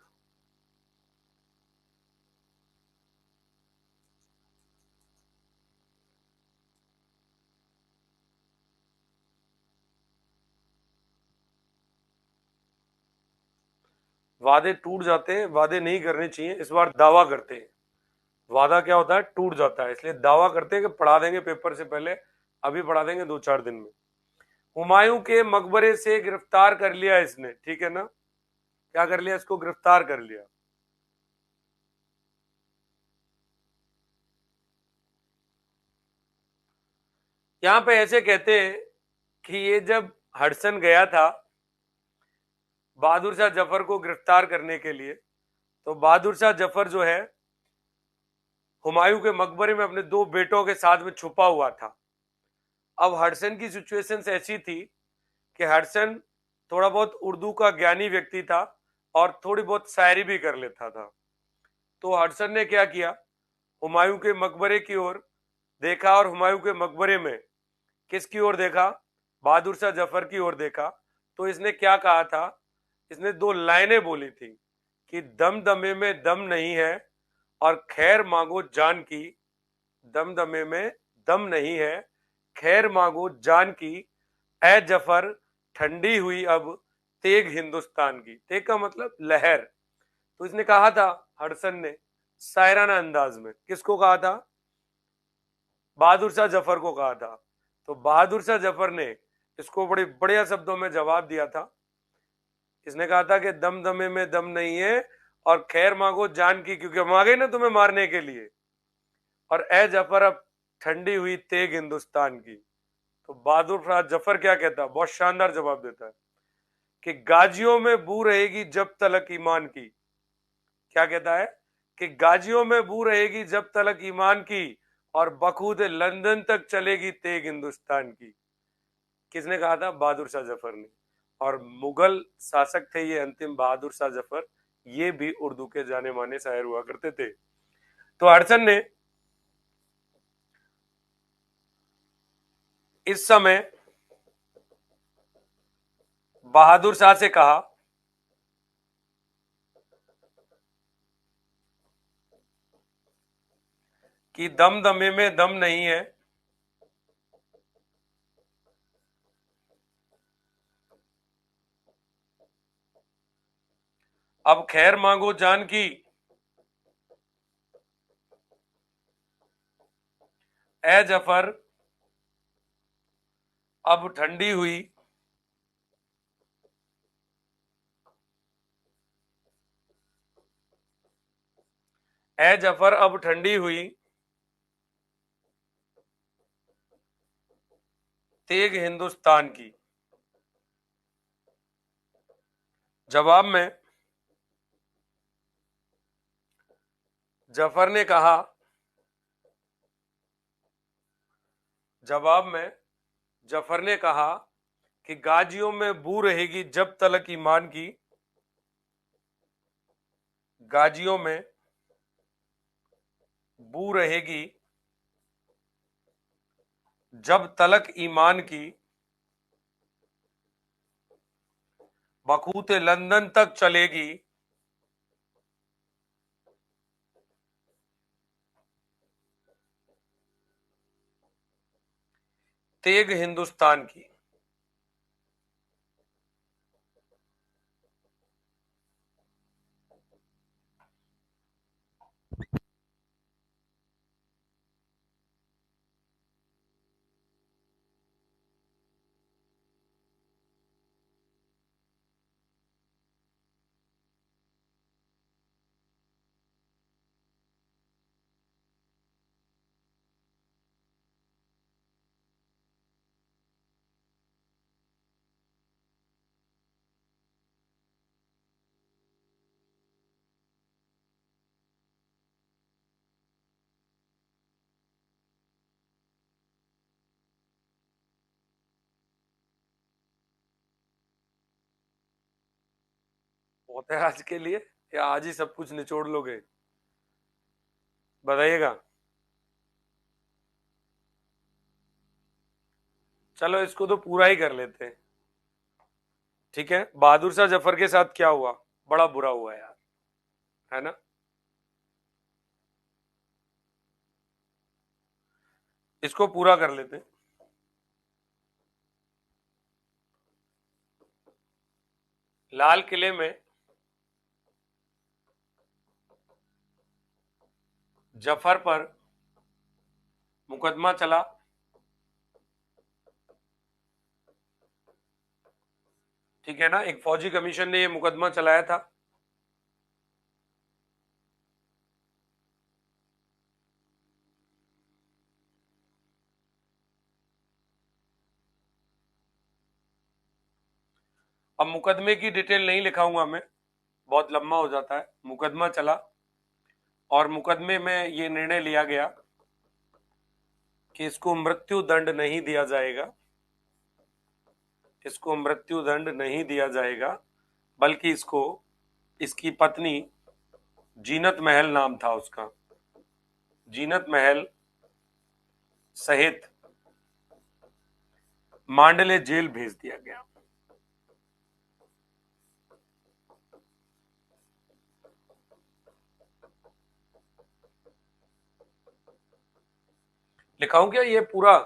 Speaker 1: वादे टूट जाते हैं, वादे नहीं करने चाहिए। इस बार दावा करते हैं। वादा क्या होता है? टूट जाता है। इसलिए दावा करते हैं कि पढ़ा देंगे पेपर से पहले, अभी पढ़ा देंगे 2-4 दिन में। हुमायूं के मकबरे से गिरफ्तार कर लिया इसने, ठीक है ना? क्या कर लिया? इसको गिरफ्तार कर लिया। यहां पे ऐसे कहते हैं कि ये जब हडसन गया था बहादुर शाह जफर को गिरफ्तार करने के लिए, तो बहादुर शाह जफर जो है हुमायूं के मकबरे में अपने 2 बेटों के साथ में छुपा हुआ था। अब हडसन की सिचुएशन ऐसी थी कि हडसन थोड़ा बहुत उर्दू का ज्ञानी व्यक्ति था और थोड़ी बहुत शायरी भी कर लेता था। तो हडसन ने क्या किया, हुमायूं के मकबरे की ओर देखा और हुमायूं के मकबरे में किसकी ओर देखा? बहादुर शाह जफर की ओर देखा। तो इसने क्या कहा था? इसने 2 लाइनें बोली थी कि दमदमे में दम नहीं है और खैर मांगो जान की। दमदमे में दम नहीं है, खैर मांगो जान की। ए जफर ठंडी हुई अब तेग हिंदुस्तान की। तेग का मतलब लहर। तो इसने कहा था हडसन ने शायराना अंदाज में। किसको कहा था? बहादुर शाह जफर को कहा था। तो बहादुर शाह जफर ने इसको बड़े बढ़िया शब्दों में जवाब दिया था। इसने कहा था कि दमदमे में दम नहीं है और खैर मांगो जान की, क्योंकि हम आ गए ना तुम्हें मारने के लिए। और ए जफर अब ठंडी हुई तेग हिंदुस्तान की। तो बहादुर शाह जफर क्या कहता है? बहुत शानदार जवाब देता है कि गाजियों में बू रहेगी जब तलक ईमान की। क्या कहता है? कि गाजियों में बू रहेगी जब तलक ईमान की और बखूद लंदन तक चलेगी तेग हिंदुस्तान की। किसने कहा था? बहादुर शाह जफर ने। और मुगल शासक थे ये अंतिम बहादुर शाह जफर। ये भी उर्दू के जाने माने शायर हुआ करते थे। तो हडसन ने इस समय बहादुर शाह से कहा कि दमदमे में दम नहीं है, अब खैर मांगो जान की, ए जफर अब ठंडी हुई, ए जफर अब ठंडी हुई, तेग हिंदुस्तान की। जवाब में जफर ने कहा, जवाब में जफर ने कहा कि गाजियों में बू रहेगी जब तलक ईमान की, गाजियों में बू रहेगी जब तलक ईमान की, बखूते लंदन तक चलेगी, तेग हिंदुस्तान की। बहुत है आज के लिए, या आज ही सब कुछ निचोड़ लोगे? बताइएगा। चलो इसको तो पूरा ही कर लेते हैं। ठीक है, बहादुर शाह जफर के साथ क्या हुआ? बड़ा बुरा हुआ यार, है ना? इसको पूरा कर लेते हैं। लाल किले में जफर पर मुकदमा चला, ठीक है ना? एक फौजी कमीशन ने ये मुकदमा चलाया था। अब मुकदमे की डिटेल नहीं लिखाऊंगा मैं, बहुत लंबा हो जाता है। मुकदमा चला और मुकदमे में ये निर्णय लिया गया कि इसको मृत्यु दंड नहीं दिया जाएगा, इसको मृत्यु दंड नहीं दिया जाएगा, बल्कि इसको, इसकी पत्नी जीनत महल नाम था उसका, जीनत महल सहित मांडले जेल भेज दिया गया। लिखाऊं क्या ये पूरा?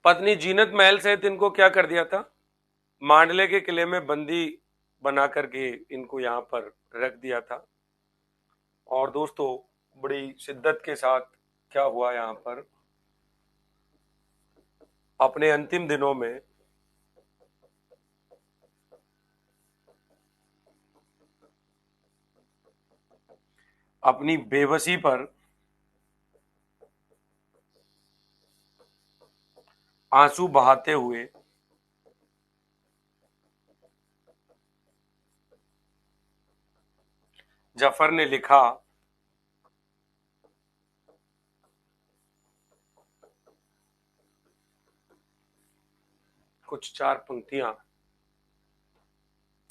Speaker 1: पत्नी जीनत महल सहित इनको क्या कर दिया था? मांडले के किले में बंदी बना करके इनको यहां पर रख दिया था। और दोस्तों, बड़ी शिद्दत के साथ क्या हुआ यहां पर, अपने अंतिम दिनों में अपनी बेबसी पर आंसू बहाते हुए जफर ने लिखा, कुछ चार पंक्तियां,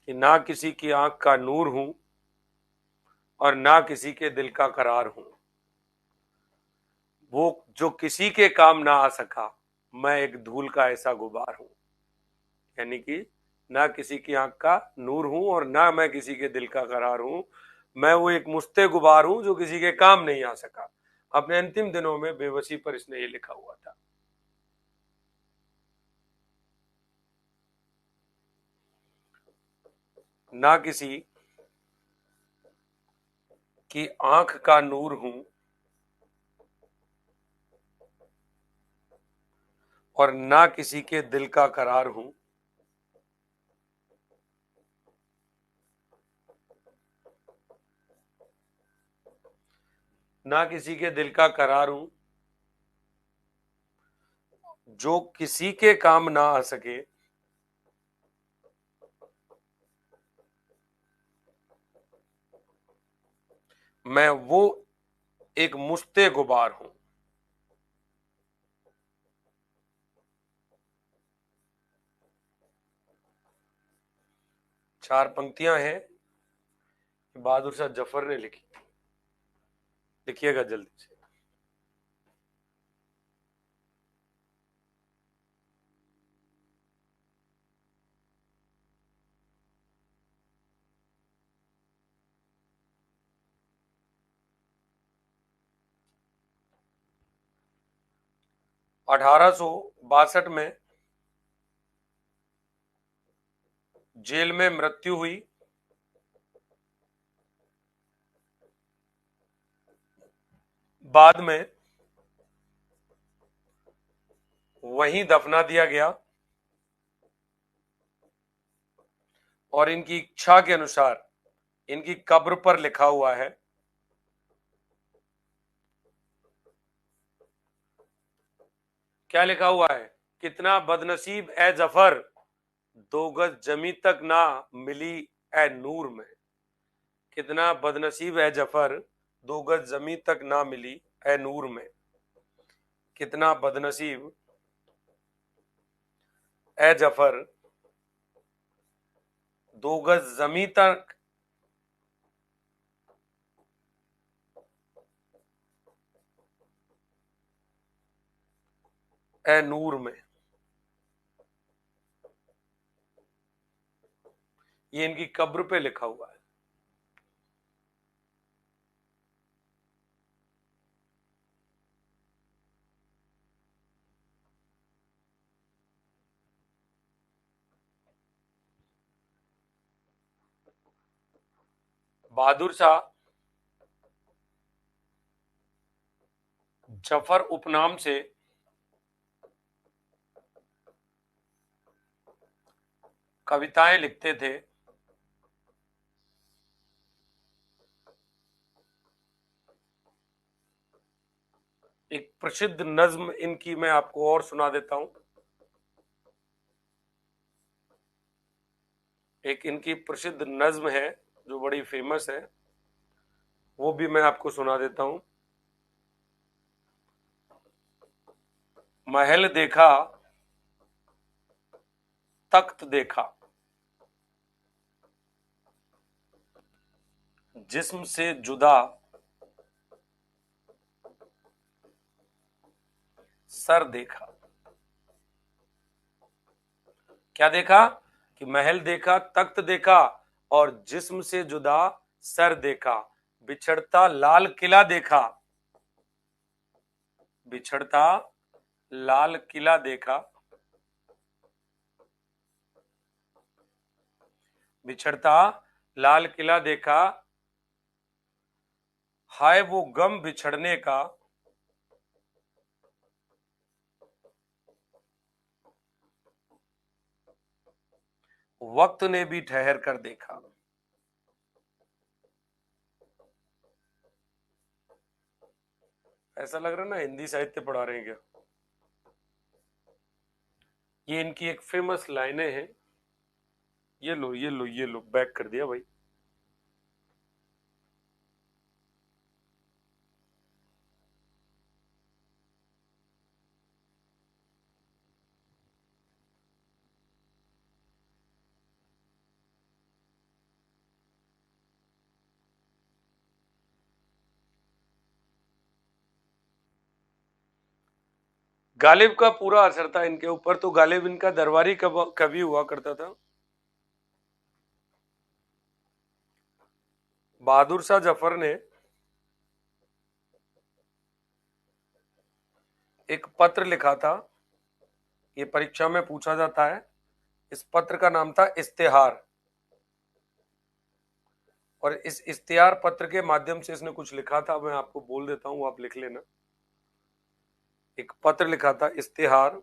Speaker 1: कि ना किसी की आंख का नूर हूं और ना किसी के दिल का करार हूं, वो जो किसी के काम ना आ सका, मैं एक धूल का ऐसा गुबार हूं। यानी कि ना किसी की आंख का नूर हूं और ना मैं किसी के दिल का करार हूं, मैं वो एक मुस्ते गुबार हूं जो किसी के काम नहीं आ सका। अपने अंतिम दिनों में बेबसी पर इसने ये लिखा हुआ था। ना किसी की आंख का नूर हूं और ना किसी के दिल का करार हूं। ना किसी के दिल का करार हूं, जो किसी के काम ना आ सके, मैं वो एक मुश्ते गुबार हूं। 4 पंक्तियां हैं, बहादुर शाह जफर ने लिखी। लिखिएगा जल्दी से। अठारह में जेल में मृत्यु हुई। बाद में वहीं दफना दिया गया और इनकी इच्छा के अनुसार इनकी कब्र पर लिखा हुआ है, क्या लिखा हुआ है? कितना बदनसीब ए जफर, दो गज जमी तक ना मिली ए नूर में। कितना बदनसीब है जफर, दो गज जमी तक ना मिली ए नूर में। कितना बदनसीब ए जफर, दो गज जमी तक ए नूर में। ये इनकी कब्र पे लिखा हुआ है। बहादुर शाह जफर उपनाम से कविताएं लिखते थे। एक प्रसिद्ध नज्म इनकी मैं आपको और सुना देता हूं। एक इनकी प्रसिद्ध नज्म है जो बड़ी फेमस है, वो भी मैं आपको सुना देता हूं। महल देखा, तख्त देखा, जिस्म से जुदा सर देखा। क्या देखा? कि महल देखा, तख्त देखा और जिस्म से जुदा सर देखा। बिछड़ता लाल किला देखा, बिछड़ता लाल किला देखा, बिछड़ता लाल किला देखा। हाय वो गम बिछड़ने का, वक्त ने भी ठहर कर देखा। ऐसा लग रहा है ना हिंदी साहित्य पढ़ा रहे हैं क्या। ये इनकी एक फेमस लाइनें हैं। ये लो ये लो ये लो, बैक कर दिया भाई। गालिब का पूरा असर था इनके ऊपर, तो गालिब इनका दरबारी कवि हुआ करता था। बहादुर शाह जफर ने एक पत्र लिखा था, ये परीक्षा में पूछा जाता है। इस पत्र का नाम था इस्तेहार। और इस इश्तिहार पत्र के माध्यम से इसने कुछ लिखा था, मैं आपको बोल देता हूं, आप लिख लेना। एक पत्र लिखा था, इश्तिहार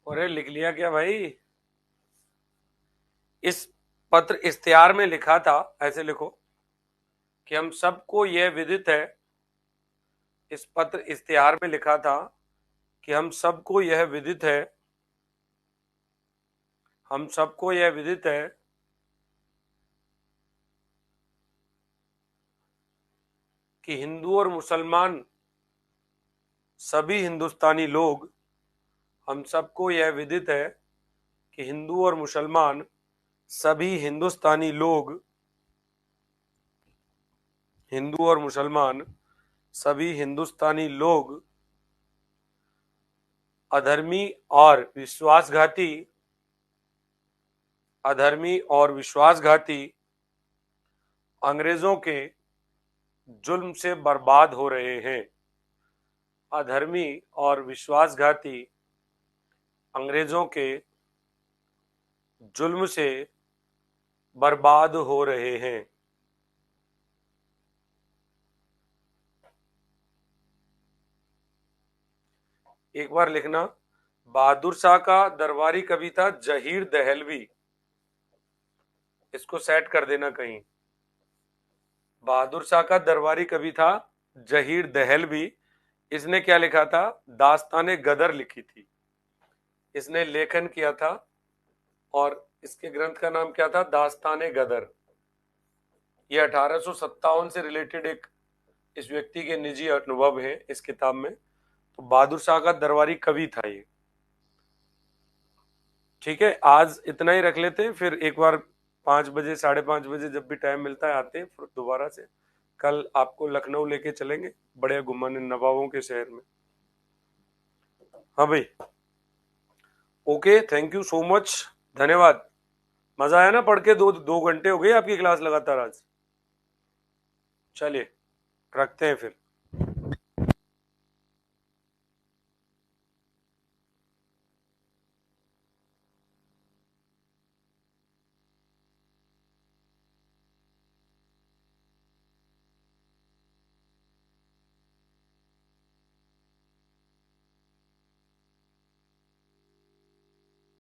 Speaker 1: अरे लिख लिया क्या भाई? इस पत्र इश्तिहार में लिखा था, ऐसे लिखो कि हम सबको यह विदित है, इस पत्र इश्तिहार में लिखा था कि हम सबको यह विदित है, हम सबको यह विदित है कि हिंदू और मुसलमान सभी हिंदुस्तानी लोग, हम सबको यह विदित है कि हिंदू और मुसलमान सभी हिंदुस्तानी लोग, हिंदू और मुसलमान सभी हिंदुस्तानी लोग अधर्मी और विश्वासघाती, अधर्मी और विश्वासघाती अंग्रेजों के जुल्म से बर्बाद हो रहे हैं। अधर्मी और विश्वासघाती अंग्रेजों के जुल्म से बर्बाद हो रहे हैं। एक बार लिखना, बहादुर शाह का दरबारी कवि था जहीर दहलवी, इसको सेट कर देना कहीं। बहादुर शाह का दरबारी कवि था जहीर दहलवी, इसने क्या लिखा था? दास्ताने गदर लिखी थी, इसने लेखन किया था, और इसके ग्रंथ का नाम क्या था? दास्ताने गदर। ये 1857 से रिलेटेड एक इस व्यक्ति के निजी अनुभव है इस किताब में। तो बहादुर शाह का दरबारी कवि था ये। ठीक है, आज इतना ही रख लेते हैं, फिर एक बार 5 बजे 5:30 बजे जब भी टाइम मिलता है आते हैं फिर दोबारा से। कल आपको लखनऊ लेके चलेंगे, बड़े घुमाने नवाबों के शहर में। हाँ भाई, okay, thank you so much, धन्यवाद। मजा आया ना पढ़ के? 2 घंटे हो गए आपकी क्लास लगातार आज। चलिए रखते हैं फिर।